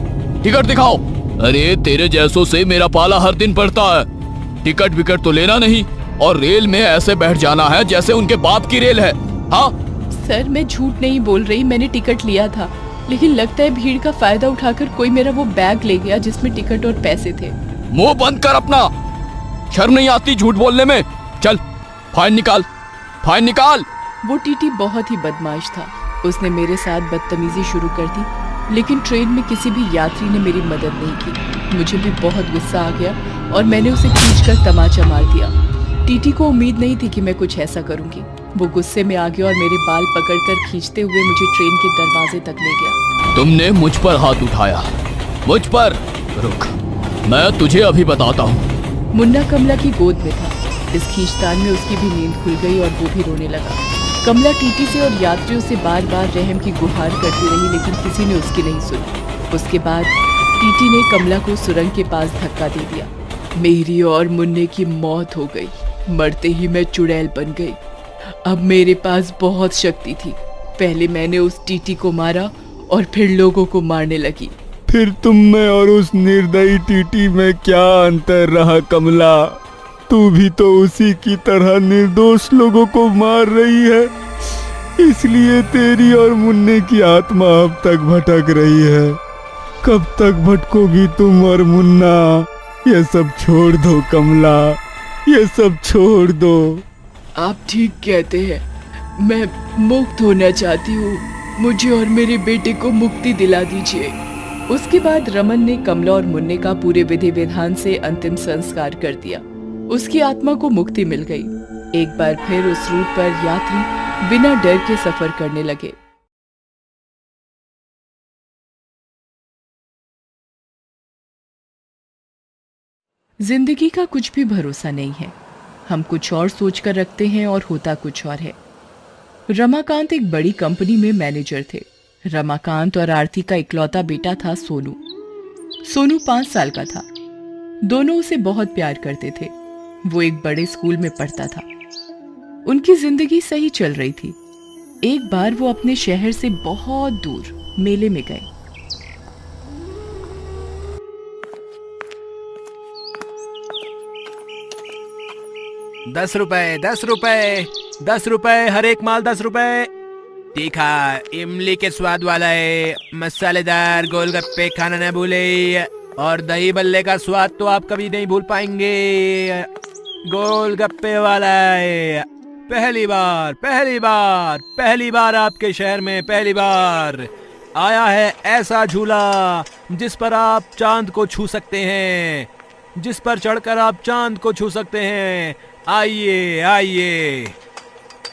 टिकट दिखाओ। अरे तेरे जैसों से मेरा पाला हर दिन पड़ता है। टिकट विकट तो लेना नहीं और रेल में ऐसे बैठ जाना है जैसे उनके बाप की रेल है। हाँ सर, मैं झूठ नहीं बोल रही। मैंने टिकट लिया था, लेकिन लगता है भीड़ का फायदा उठाकर कोई मेरा वो बैग ले गया जिसमें टिकट और पैसे थे। मुंह बंद कर अपना। शर्म नहीं आती झूठ बोलने में? चल फाइन निकाल, फाइन निकाल। वो टीटी बहुत ही बदमाश था। उसने मेरे साथ बदतमीजी शुरू कर दी, लेकिन ट्रेन में किसी भी यात्री ने मेरी मदद नहीं की। मुझे भी बहुत गुस्सा आ गया और मैंने उसे खींचकर तमाचा मार दिया। टीटी को उम्मीद नहीं थी कि मैं कुछ ऐसा करूंगी। वो गुस्से में आ गया और मेरे बाल पकड़कर खींचते हुए मुझे ट्रेन के दरवाजे तक ले गया। तुमने मुझ पर हाथ उठाया, मुझ पर। रुक, मैं तुझे अभी बताता हूँ। मुन्ना कमला की गोद में था। इस खींचतान में उसकी भी नींद खुल गई और वो भी रोने लगा। कमला टीटी से और यात्रियों से बार बार रहम की गुहार करती रही, लेकिन किसी ने उसकी नहीं सुनी। उसके बाद टीटी ने कमला को सुरंग के पास धक्का दे दिया। मेरी और मुन्ने की मौत हो गई। मरते ही मैं चुड़ैल बन गई। अब मेरे पास बहुत शक्ति थी। पहले मैंने उस टीटी को मारा और फिर लोगों को मारने लगी। फिर तुम में और उस निर्दयी टीटी में क्या अंतर रहा कमला? तू भी तो उसी की तरह निर्दोष लोगों को मार रही है, इसलिए तेरी और मुन्ने की आत्मा अब तक भटक रही है। कब तक भटकोगी तुम और मुन्ना? ये सब छोड़ दो कमला, ये सब छोड़ दो। आप ठीक कहते हैं, मैं मुक्त होना चाहती हूँ। मुझे और मेरे बेटे को मुक्ति दिला दीजिए। उसके बाद रमन ने कमला और मुन्ने का पूरे विधि विधान से अंतिम संस्कार कर दिया। उसकी आत्मा को मुक्ति मिल गई। एक बार फिर उस रूट पर यात्री बिना डर के सफर करने लगे। जिंदगी का कुछ भी भरोसा नहीं है। हम कुछ और सोचकर रखते हैं और होता कुछ और है। रमाकांत एक बड़ी कंपनी में मैनेजर थे। रमाकांत और आरती का इकलौता बेटा था सोनू। सोनू 5 साल का था। दोनों उसे बहुत प्यार करते थे। वो एक बड़े स्कूल में पढ़ता था। उनकी जिंदगी सही चल रही थी। एक बार वो अपने शहर से बहुत दूर मेले में गए। ₹10 हर एक माल 10 रुपए। तीखा इमली के स्वाद वाला है, मसालेदार गोलगप्पे खाना न भूले, और दही बल्ले का स्वाद तो आप कभी नहीं भूल पाएंगे। गोलगप्पे वाला है। पहली बार आपके शहर में पहली बार आया है ऐसा झूला जिस पर आप चांद को छू सकते हैं, जिस पर चढ़कर आप चांद को छू सकते हैं। आइए,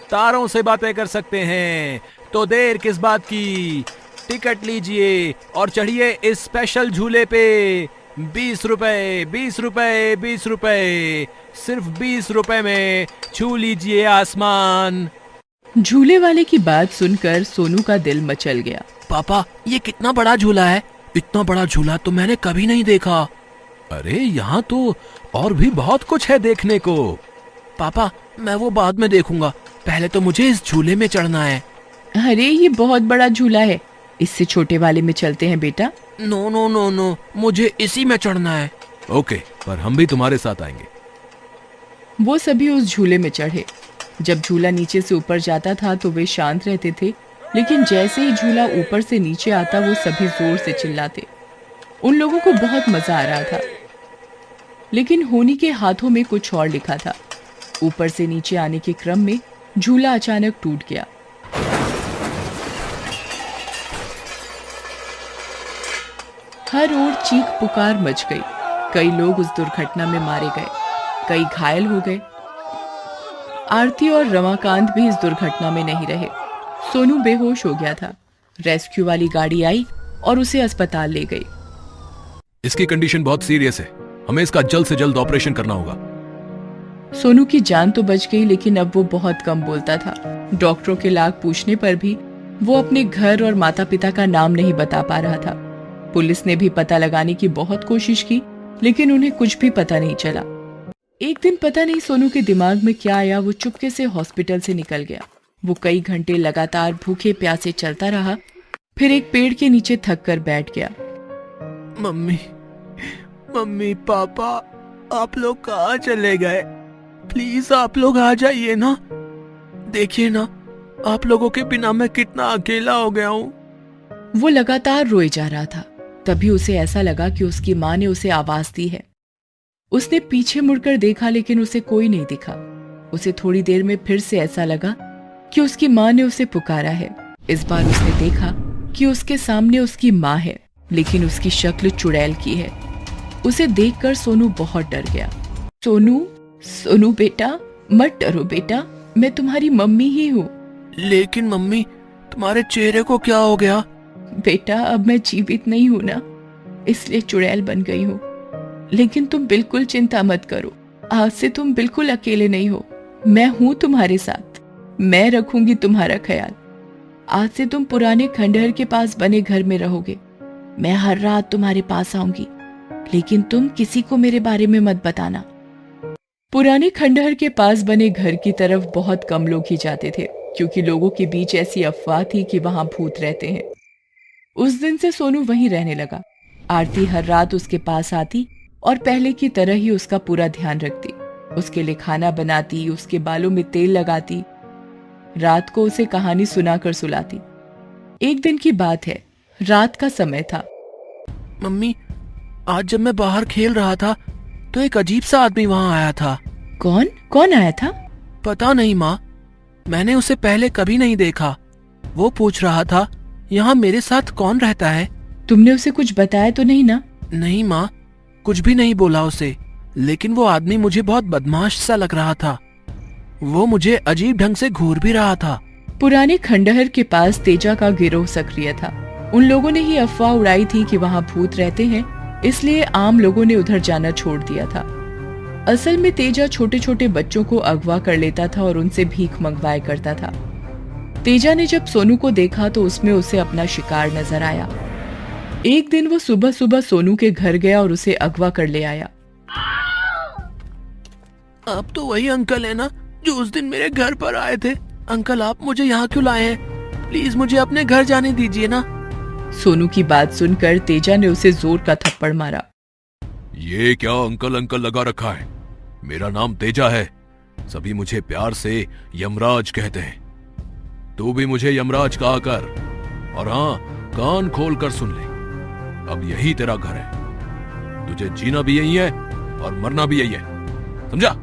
तारों से बातें कर सकते हैं, तो देर किस बात की। टिकट लीजिए और चढ़िए इस स्पेशल झूले पे। 20 रुपए, सिर्फ 20 रुपए में छू लीजिए आसमान। झूले वाले की बात सुनकर सोनू का दिल मचल गया। पापा, ये कितना बड़ा झूला है? इतना बड़ा झूला तो मैंने कभी नहीं देखा। अरे यहाँ तो और भी बहुत कुछ है देखने को। पापा, मैं वो बाद में देखूंगा, पहले तो मुझे इस झूले में चढ़ना है। अरे ये बहुत बड़ा झूला है, इससे छोटे वाले में चलते हैं बेटा। नो, मुझे इसी में चढ़ना है। ओके, पर हम भी तुम्हारे साथ आएंगे। वो सभी उस झूले में चढ़े। जब झूला नीचे से ऊपर जाता था तो वे शांत रहते थे, लेकिन जैसे ही झूला ऊपर से नीचे आता वो सभी जोर से चिल्लाते। उन लोगों को बहुत मजा आ रहा था, लेकिन होनी के हाथों में कुछ और लिखा था। ऊपर से नीचे आने के क्रम में झूला अचानक टूट गया। हर ओर चीख पुकार मच गई। कई लोग उस दुर्घटना में मारे गए, कई घायल हो गए। आरती और रमाकांत भी इस दुर्घटना में नहीं रहे। सोनू बेहोश हो गया था। रेस्क्यू वाली गाड़ी आई और उसे अस्पताल ले गई। इसकी कंडीशन बहुत सीरियस है, हमें इसका जल्द से जल्द ऑपरेशन करना होगा। सोनू की जान तो बच गई, लेकिन अब वो बहुत कम बोलता था। डॉक्टरों के लाख पूछने पर भी वो अपने घर और माता पिता का नाम नहीं बता पा रहा था। पुलिस ने भी पता लगाने की बहुत कोशिश की, लेकिन उन्हें कुछ भी पता नहीं चला। एक दिन पता नहीं सोनू के दिमाग में क्या आया, वो चुपके से हॉस्पिटल से निकल गया। वो कई घंटे लगातार भूखे प्यासे चलता रहा, फिर एक पेड़ के नीचे थक कर बैठ गया। मम्मी पापा, आप लोग कहाँ चले गए? प्लीज आप लोग आ जाइए ना। देखिए ना, आप लोगों के बिना मैं कितना अकेला हो गया हूँ। वो लगातार रोए जा रहा था। तभी उसे ऐसा लगा कि उसकी माँ ने उसे आवाज दी है। उसने पीछे मुड़कर देखा, लेकिन उसे कोई नहीं दिखा। उसे थोड़ी देर में फिर से ऐसा लगा कि उसकी माँ ने उसे पुकारा है। इस बार उसने देखा कि उसके सामने उसकी माँ है, लेकिन उसकी शक्ल चुड़ैल की है। उसे देखकर सोनू बहुत डर गया। सोनू बेटा, मत डरो बेटा, मैं तुम्हारी मम्मी ही हूँ। लेकिन मम्मी, तुम्हारे चेहरे को क्या हो गया? बेटा, अब मैं जीवित नहीं हूँ ना, इसलिए चुड़ैल बन गई हूँ। लेकिन तुम बिल्कुल चिंता मत करो, आज से तुम बिल्कुल अकेले नहीं हो। मैं हूँ तुम्हारे साथ, मैं रखूंगी तुम्हारा ख्याल। आज से तुम पुराने खंडहर के पास बने घर में रहोगे। मैं हर रात तुम्हारे पास आऊंगी, लेकिन तुम किसी को मेरे बारे में मत बताना। पुराने खंडहर के पास बने घर की तरफ बहुत कम लोग ही जाते थे, क्योंकि लोगों के बीच ऐसी अफवाह थी कि वहां भूत रहते हैं। उस दिन से सोनू वहीं रहने लगा। आरती हर रात उसके पास आती और पहले की तरह ही उसका पूरा ध्यान रखती। उसके लिए खाना बनाती, उसके बालों में तेल लगाती, रात को उसे कहानी सुनाकर सुलाती। एक दिन की बात है, रात का समय था। मम्मी, आज जब मैं बाहर खेल रहा था तो एक अजीब सा आदमी वहाँ आया था। कौन कौन आया था? पता नहीं माँ, मैंने उसे पहले कभी नहीं देखा। वो पूछ रहा था यहाँ मेरे साथ कौन रहता है। तुमने उसे कुछ बताया तो नहीं ना? नहीं माँ, कुछ भी नहीं बोला उसे, लेकिन वो आदमी मुझे बहुत बदमाश सा लग रहा था। वो मुझे अजीब ढंग से घूर भी रहा था। पुराने खंडहर के पास तेजा का गिरोह सक्रिय था। उन लोगों ने ही अफवाह उड़ाई थी कि वहाँ भूत रहते हैं, इसलिए आम लोगों ने उधर जाना छोड़ दिया था। असल में तेजा छोटे छोटे बच्चों को अगवा कर लेता था और उनसे भीख मंगवाया करता था। तेजा ने जब सोनू को देखा तो उसमें उसे अपना शिकार नजर आया। एक दिन वो सुबह सुबह सोनू के घर गया और उसे अगवा कर ले आया। आप तो वही अंकल है ना जो उस दिन मेरे घर पर आए थे? अंकल, आप मुझे यहाँ क्यों लाए हैं? प्लीज मुझे अपने घर जाने दीजिए ना। सोनू की बात सुनकर तेजा ने उसे जोर का थप्पड़ मारा। ये क्या अंकल अंकल लगा रखा है? मेरा नाम तेजा है, सभी मुझे प्यार से यमराज कहते हैं। तू भी मुझे यमराज कहा कर, और हाँ, कान खोल कर सुन ले, अब यही तेरा घर है। तुझे जीना भी यही है और मरना भी यही है, समझा?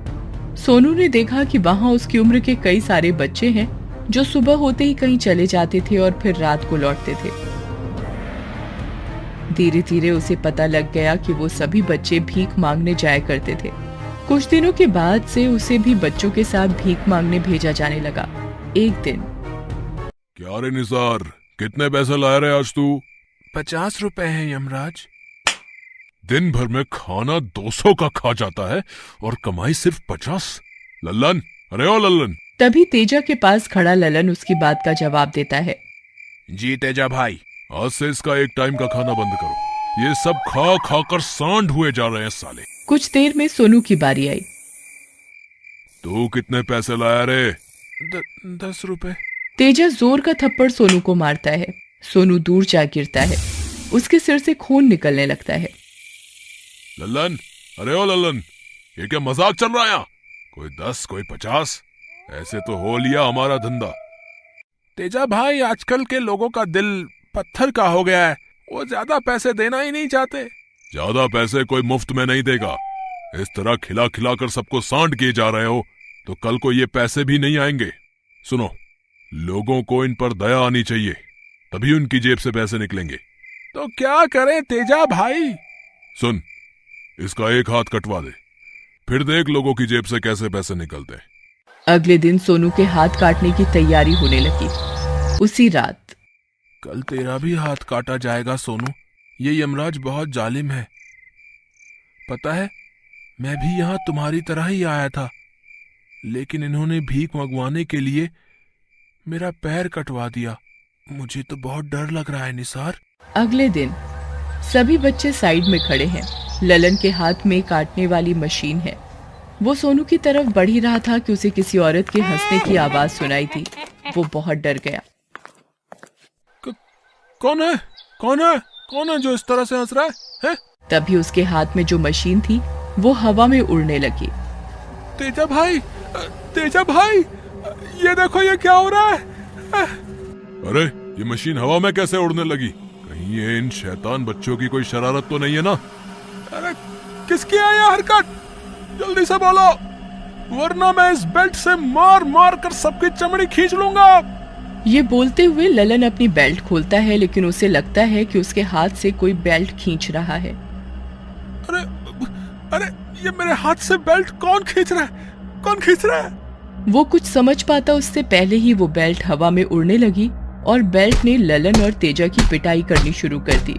सोनू ने देखा कि वहाँ उसकी उम्र के कई सारे बच्चे हैं जो सुबह होते ही कहीं चले जाते थे और फिर रात को लौटते थे। धीरे धीरे उसे पता लग गया कि वो सभी बच्चे भीख मांगने जाया करते थे। कुछ दिनों के बाद से उसे भी बच्चों के साथ भीख मांगने भेजा जाने लगा। एक दिन, क्या रे निसार, कितने पैसे लाया रे आज तू? 50 रुपए है यमराज। दिन भर में खाना 200 का खा जाता है और कमाई सिर्फ 50। लल्लन, अरे ओ लल्लन। तभी तेजा के पास खड़ा ललन उसकी बात का जवाब देता है। जी तेजा भाई, आज से इसका एक टाइम का खाना बंद करो। ये सब खा खा कर सांड हुए जा रहे हैं साले। कुछ देर में सोनू की बारी आई। तू कितने पैसे लाया रे? 10 रुपए। तेजा जोर का थप्पड़ सोनू को मारता है। सोनू दूर जा गिरता है, उसके सिर से खून निकलने लगता है। लल्लन, अरे ओ लल्लन, ये क्या मजाक चल रहा है यहाँ? कोई 10 कोई 50, ऐसे तो हो लिया हमारा धंधा। तेजा भाई, आजकल के लोगों का दिल पत्थर का हो गया है, वो ज्यादा पैसे देना ही नहीं चाहते। ज्यादा पैसे कोई मुफ्त में नहीं देगा। इस तरह खिला खिला कर सबको सांड किए जा रहे हो तो कल को ये पैसे भी नहीं आएंगे। सुनो, लोगों को इन पर दया आनी चाहिए, तभी उनकी जेब से पैसे निकलेंगे। तो क्या करें तेजा भाई? सुन, इसका एक हाथ कटवा दे, फिर देख लोगों की जेब से कैसे पैसे निकलते हैं। अगले दिन सोनू के हाथ काटने की तैयारी होने लगी। उसी रात, कल तेरा भी हाथ काटा जाएगा सोनू। ये यमराज बहुत जालिम है। पता है, मैं भी यहाँ तुम्हारी तरह ही आया था, लेकिन इन्होंने भीख मंगवाने के लिए मेरा पैर कटवा दिया। मुझे तो बहुत डर लग रहा है निसार। अगले दिन सभी बच्चे साइड में खड़े हैं। ललन के हाथ में काटने वाली मशीन है। वो सोनू की तरफ बढ़ ही रहा था कि उसे किसी औरत के हंसने की आवाज सुनाई थी। वो बहुत डर गया। कौन है? कौन है? कौन है जो इस तरह से हंस रहा है? तभी उसके हाथ में जो मशीन थी वो हवा में उड़ने लगी। तेजा भाई, तेजा भाई, ये देखो, ये क्या हो रहा है? अरे, ये मशीन हवा में कैसे उड़ने लगी? कहीं ये इन शैतान बच्चों की कोई शरारत तो नहीं है ना? अरे, किसकी है ये हरकत? जल्दी से बोलो, वरना मैं इस बेल्ट से मार मार कर सबकी चमड़ी खींच लूंगा। ये बोलते हुए ललन अपनी बेल्ट खोलता है, लेकिन उसे लगता है कि उसके हाथ से कोई बेल्ट खींच रहा है। अरे, अरे, ये मेरे हाथ से बेल्ट कौन खींच रहा है? कौन खींच रहा है? वो कुछ समझ पाता उससे पहले ही वो बेल्ट हवा में उड़ने लगी और बेल्ट ने ललन और तेजा की पिटाई करनी शुरू कर दी।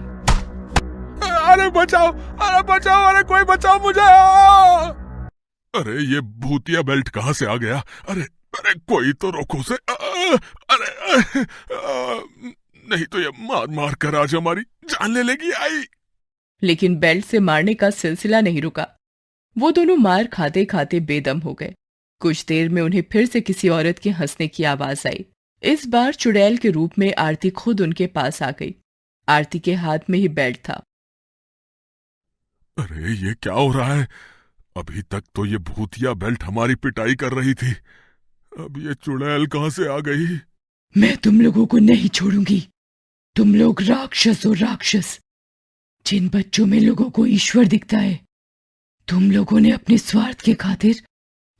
अरे बचाओ, अरे बचाओ, अरे कोई बचाओ मुझे। अरे, ये भूतिया बेल्ट कहाँ से आ गया? अरे अरे, कोई तो रोको उसे। अरे, नहीं तो ये मार मार कर आज हमारी जान ले लेगी। आई, लेकिन बेल्ट से मारने का सिलसिला नहीं रुका। वो दोनों मार खाते खाते बेदम हो गए। कुछ देर में उन्हें फिर से किसी औरत के हंसने की आवाज आई। इस बार चुड़ैल के रूप में आरती खुद उनके पास आ गई। आरती के हाथ में ही बेल्ट था। अरे, ये क्या हो रहा है? अभी तक तो ये भूतिया बेल्ट हमारी पिटाई कर रही थी, अब ये चुड़ैल कहां से आ गई? मैं तुम लोगों को नहीं छोड़ूंगी। तुम लोग राक्षस हो राक्षस। जिन बच्चों में लोगों को ईश्वर दिखता है, तुम लोगों ने अपने स्वार्थ के खातिर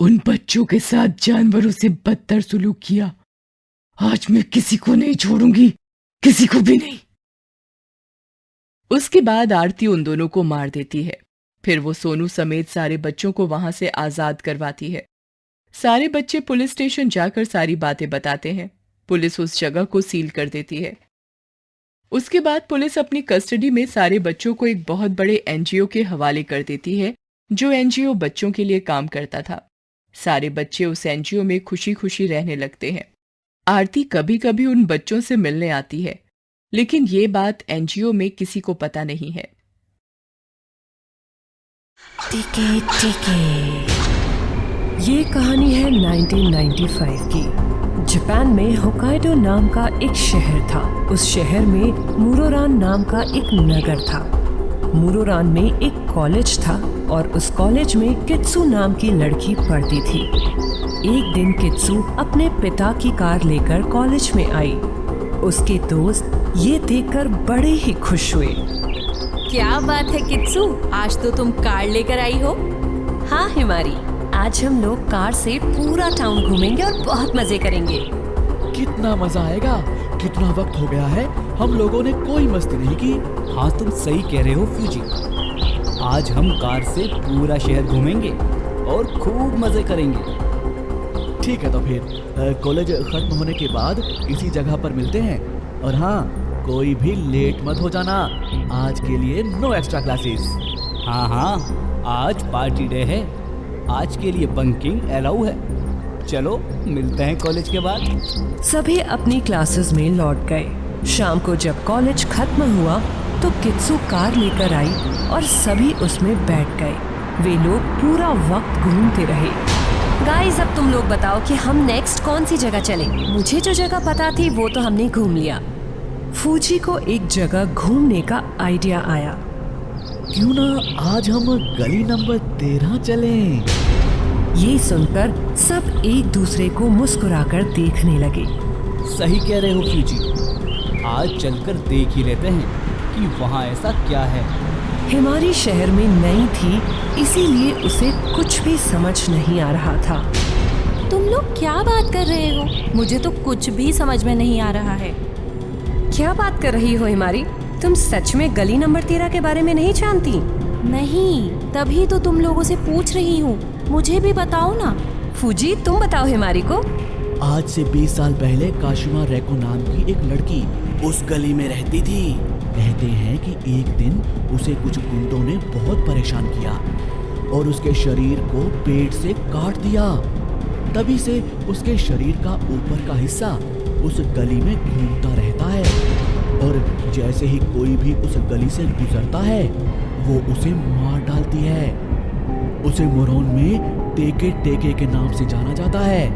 उन बच्चों के साथ जानवरों से बदतर सुलूक किया। आज मैं किसी को नहीं छोड़ूंगी, किसी को भी नहीं। उसके बाद आरती उन दोनों को मार देती है। फिर वो सोनू समेत सारे बच्चों को वहां से आजाद करवाती है। सारे बच्चे पुलिस स्टेशन जाकर सारी बातें बताते हैं। पुलिस उस जगह को सील कर देती है। उसके बाद पुलिस अपनी कस्टडी में सारे बच्चों को एक बहुत बड़े एनजीओ के हवाले कर देती है, जो एनजीओ बच्चों के लिए काम करता था। सारे बच्चे उस एनजीओ में खुशी खुशी रहने लगते हैं। आरती कभी कभी उन बच्चों से मिलने आती है, लेकिन ये बात एनजीओ में किसी को पता नहीं है। ये कहानी है 1995 की। जापान में होकाइडो नाम का एक शहर था। उस शहर में मुरोरान नाम का एक नगर था। मुरोरान में एक कॉलेज था और उस कॉलेज में कित्सु नाम की लड़की पढ़ती थी। एक दिन कित्सु अपने पिता की कार लेकर कॉलेज में आई। उसके दोस्त ये देखकर बड़े ही खुश हुए। क्या बात है कित्सु, आज तो तुम कार लेकर आई हो। हाँ हिमारी, आज हम लोग कार से पूरा टाउन घूमेंगे और बहुत मजे करेंगे। कितना मजा आएगा। कितना वक्त हो गया है, हम लोगों ने कोई मस्ती नहीं की। हाँ तुम सही कह रहे हो फ्यूजी। आज हम कार से पूरा शहर घूमेंगे और खूब मजे करेंगे। ठीक है, तो फिर कॉलेज खत्म होने के बाद इसी जगह पर मिलते हैं। और हाँ, कोई भी लेट मत हो जाना। आज के लिए नो एक्स्ट्रा क्लासेस। हाँ हाँ, आज पार्टी डे है। आज के लिए बंकिंग अलाउ है। चलो मिलते हैं कॉलेज के बाद। सभी अपनी क्लासेस में लौट गए। शाम को जब कॉलेज खत्म हुआ तो कित्सु कार लेकर आई और सभी उसमें बैठ गए। वे लोग पूरा वक्त घूमते रहे। गाइस, अब तुम लोग बताओ कि हम नेक्स्ट कौन सी जगह चलें? मुझे जो जगह पता थी वो तो हमने घूम लिया। फूजी को एक जगह घूमने का आइडिया आया। क्यों ना आज हम गली नंबर 13 चलें? ये सुनकर सब एक दूसरे को मुस्कुराकर देखने लगे। सही कह रहे हो फ्यूजी, आज चलकर देख ही लेते हैं कि वहाँ ऐसा क्या है। हिमारी शहर में नई थी, इसीलिए उसे कुछ भी समझ नहीं आ रहा था। तुम लोग क्या बात कर रहे हो? मुझे तो कुछ भी समझ में नहीं आ रहा है। क्या बात कर रही हो हिमारी? तुम सच में गली नंबर 13 के बारे में नहीं जानती? नहीं, तभी तो तुम लोगों से पूछ रही हूँ। मुझे भी बताओ ना। फूजी, तुम बताओ हिमारी को। आज से 20 साल पहले काशिमा रेको नाम की एक लड़की उस गली में रहती थी। कहते हैं कि एक दिन उसे कुछ गुंडों ने बहुत परेशान किया और उसके शरीर को पेट से काट दिया। तभी से उसके शरीर का ऊपर का हिस्सा उस गली में घूमता रहता है और जैसे ही कोई भी उस गली से गुजरता है वो उसे मार डालती है। उसे मोरोन में टेके टेके के नाम से जाना जाता है।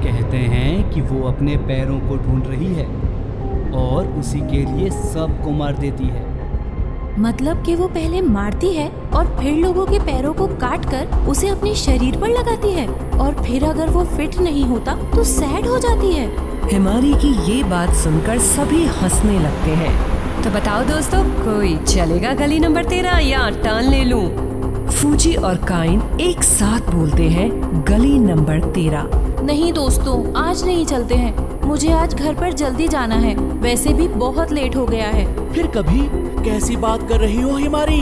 कहते हैं कि वो अपने पैरों को ढूंढ रही है और उसी के लिए सबको मार देती है। मतलब कि वो पहले मारती है और फिर लोगों के पैरों को काटकर उसे अपने शरीर पर लगाती है और फिर अगर वो फिट नहीं होता तो सैड हो जाती है। हिमारी की ये बात सुनकर सभी हंसने लगते हैं। तो बताओ दोस्तों, कोई चलेगा गली नंबर 13 या टर्न ले लूं? फूजी और काइन एक साथ बोलते हैं गली नंबर 13। नहीं दोस्तों, आज नहीं चलते हैं। मुझे आज घर पर जल्दी जाना है। वैसे भी बहुत लेट हो गया है। फिर कभी कैसी बात कर रही हो हिमारी?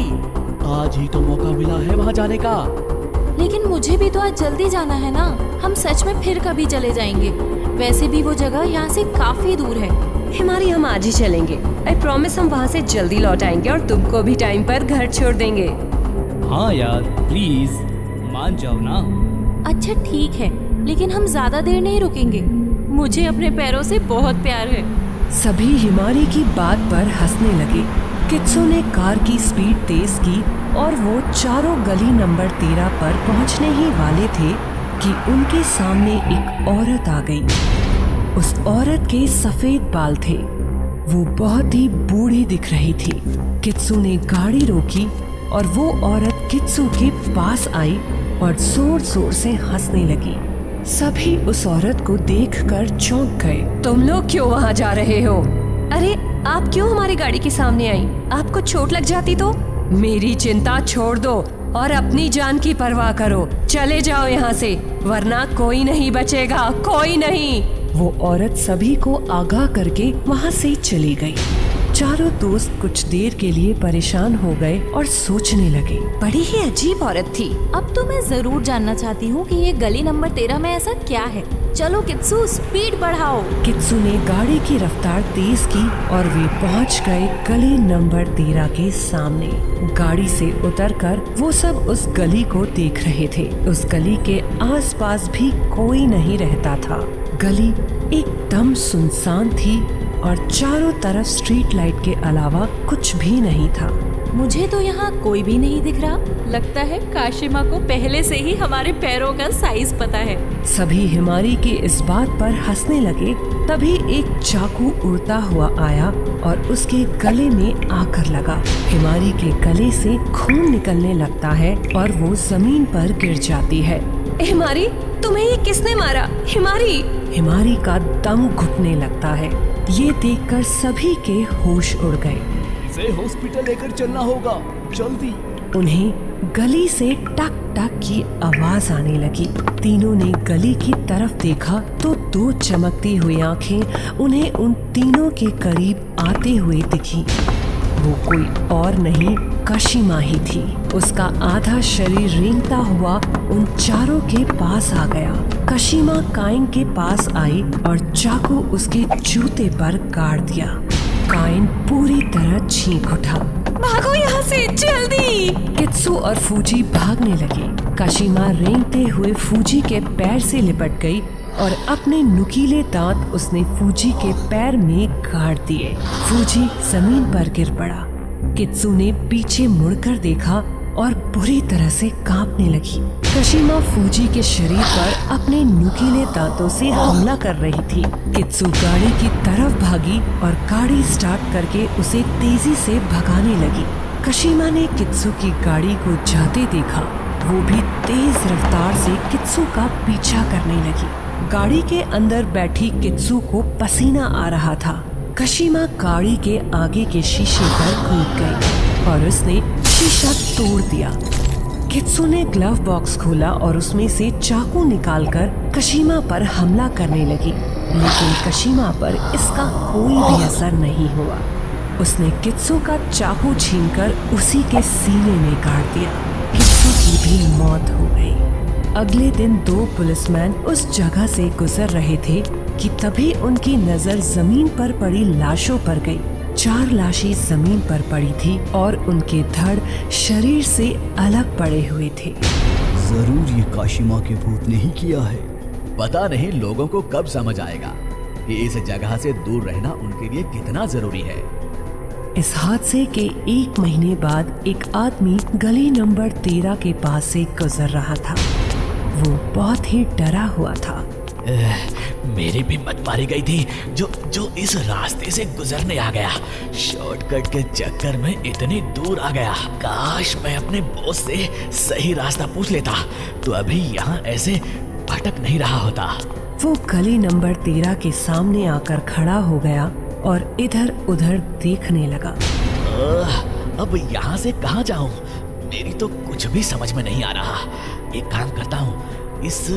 आज ही तो मौका मिला है वहाँ जाने का। लेकिन मुझे भी तो आज जल्दी जाना है ना। हम सच में फिर कभी चले जाएंगे। वैसे भी वो जगह यहाँ से काफी दूर है। हिमारी, हम आज ही चलेंगे। आई प्रॉमिस, हम वहाँ से जल्दी लौट आएंगे और तुमको भी टाइम पर घर छोड़ देंगे। हाँ यार, प्लीज मान जाओ ना। अच्छा ठीक है, लेकिन हम ज्यादा देर नहीं रुकेंगे। मुझे अपने पैरों से बहुत प्यार है। सभी हिमारी की बात पर हंसने लगे। कित्सु ने कार की स्पीड तेज की और वो चारों गली नंबर 13 पर पहुंचने ही वाले थे कि उनके सामने एक औरत आ गई। उस औरत के सफेद बाल थे। वो बहुत ही बूढ़ी दिख रही थी। कित्सु ने गाड़ी रोकी और वो औरत कित्सु के पास आई और जोर जोर से हंसने लगी। सभी उस औरत को देखकर चौंक गए। तुम लोग क्यों वहाँ जा रहे हो? अरे आप क्यों हमारी गाड़ी के सामने आई? आपको चोट लग जाती तो? मेरी चिंता छोड़ दो और अपनी जान की परवाह करो। चले जाओ यहाँ से, वरना कोई नहीं बचेगा, कोई नहीं। वो औरत सभी को आगाह करके वहाँ से चली गई। चारों दोस्त कुछ देर के लिए परेशान हो गए और सोचने लगे। बड़ी ही अजीब औरत थी। अब तो मैं जरूर जानना चाहती हूँ कि ये गली नंबर 13 में ऐसा क्या है। चलो कित्सू, स्पीड बढ़ाओ। कित्सू ने गाड़ी की रफ्तार तेज की और वे पहुँच गए गली नंबर 13 के सामने। गाड़ी से उतरकर वो सब उस गली को देख रहे थे। उस गली के आसपास भी कोई नहीं रहता था। गली एकदम सुनसान थी और चारों तरफ स्ट्रीट लाइट के अलावा कुछ भी नहीं था। मुझे तो यहाँ कोई भी नहीं दिख रहा। लगता है काशिमा को पहले से ही हमारे पैरों का साइज पता है। सभी हिमारी की इस बात पर हंसने लगे। तभी एक चाकू उड़ता हुआ आया और उसके गले में आकर लगा। हिमारी के गले से खून निकलने लगता है और वो जमीन पर गिर जाती है। हिमारी, तुम्हें ये किसने मारा? हिमारी! हिमारी का दम घुटने लगता है। ये देखकर सभी के होश उड़ गए। इसे हॉस्पिटल लेकर चलना होगा, जल्दी। उन्हें गली से टक टक की आवाज आने लगी। तीनों ने गली की तरफ देखा तो दो चमकती हुई आंखें उन्हें उन तीनों के करीब आते हुए दिखी। वो कोई और नहीं, काशिमा ही थी। उसका आधा शरीर रेंगता हुआ उन चारों के पास आ गया। काशिमा काइन के पास आई और चाकू उसके जूते पर गाड़ दिया। काइन पूरी तरह चीख उठा। भागो यहाँ से, जल्दी! कित्सू और फूजी भागने लगे। काशिमा रेंगते हुए फूजी के पैर से लिपट गई और अपने नुकीले दांत उसने फूजी के पैर में गाड़ दिए। फूजी जमीन पर गिर पड़ा। कित्सू ने पीछे मुड़कर देखा और बुरी तरह से कांपने लगी। काशिमा फूजी के शरीर पर अपने नुकीले दांतों से हमला कर रही थी। कित्सू गाड़ी की तरफ भागी और गाड़ी स्टार्ट करके उसे तेजी से भगाने लगी। काशिमा ने कित्सू की गाड़ी को जाते देखा। वो भी तेज रफ्तार से कित्सू का पीछा करने लगी। गाड़ी के अंदर बैठी कित्सू को पसीना आ रहा था। काशिमा गाड़ी के आगे के शीशे पर कूद गई और उसने शीशा तोड़ दिया। कित्सू ने ग्लव बॉक्स खोला और उसमें से चाकू निकालकर काशिमा पर हमला करने लगी, लेकिन काशिमा पर इसका कोई भी असर नहीं हुआ। उसने कित्सू का चाकू छीनकर उसी के सीने में गाड़ दिया। कित्सू की भी मौत हो गई। अगले दिन दो पुलिसमैन उस जगह से गुजर रहे थे कि तभी उनकी नजर जमीन पर पड़ी लाशों पर गई। 4 लाशें जमीन पर पड़ी थी और उनके धड़ शरीर से अलग पड़े हुए थे। जरूर ये काशिमा के भूत ने ही किया है। पता नहीं लोगों को कब समझ आएगा कि इस जगह से दूर रहना उनके लिए कितना जरूरी है। इस हादसे के 1 महीने बाद एक आदमी गली नंबर 13 के पास से गुजर रहा था। वो बहुत ही डरा हुआ था। मेरी भी मत मारी गई थी जो इस रास्ते से गुजरने आ गया। शॉर्टकट के चक्कर में इतनी दूर आ गया। काश मैं अपने बॉस से सही रास्ता पूछ लेता तो अभी यहाँ ऐसे भटक नहीं रहा होता। वो गली नंबर 13 के सामने आकर खड़ा हो गया और इधर उधर देखने लगा। अब यहाँ से कहाँ जाऊँ? मेरी तो कुछ भी समझ में नहीं आ रहा। एक काम करता हूँ, इस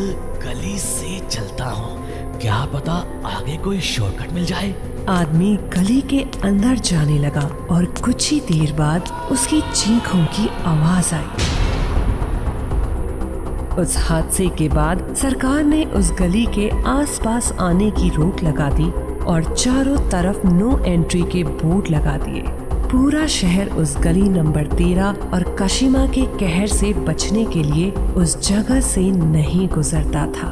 गली से चलता हूँ, क्या पता आगे कोई शॉर्टकट मिल जाए। आदमी गली के अंदर जाने लगा और कुछ ही देर बाद उसकी चीखों की आवाज आई। उस हादसे के बाद सरकार ने उस गली के आसपास आने की रोक लगा दी और चारों तरफ नो एंट्री के बोर्ड लगा दिए। पूरा शहर उस गली नंबर 13 और काशिमा के कहर से बचने के लिए उस जगह से नहीं गुजरता था।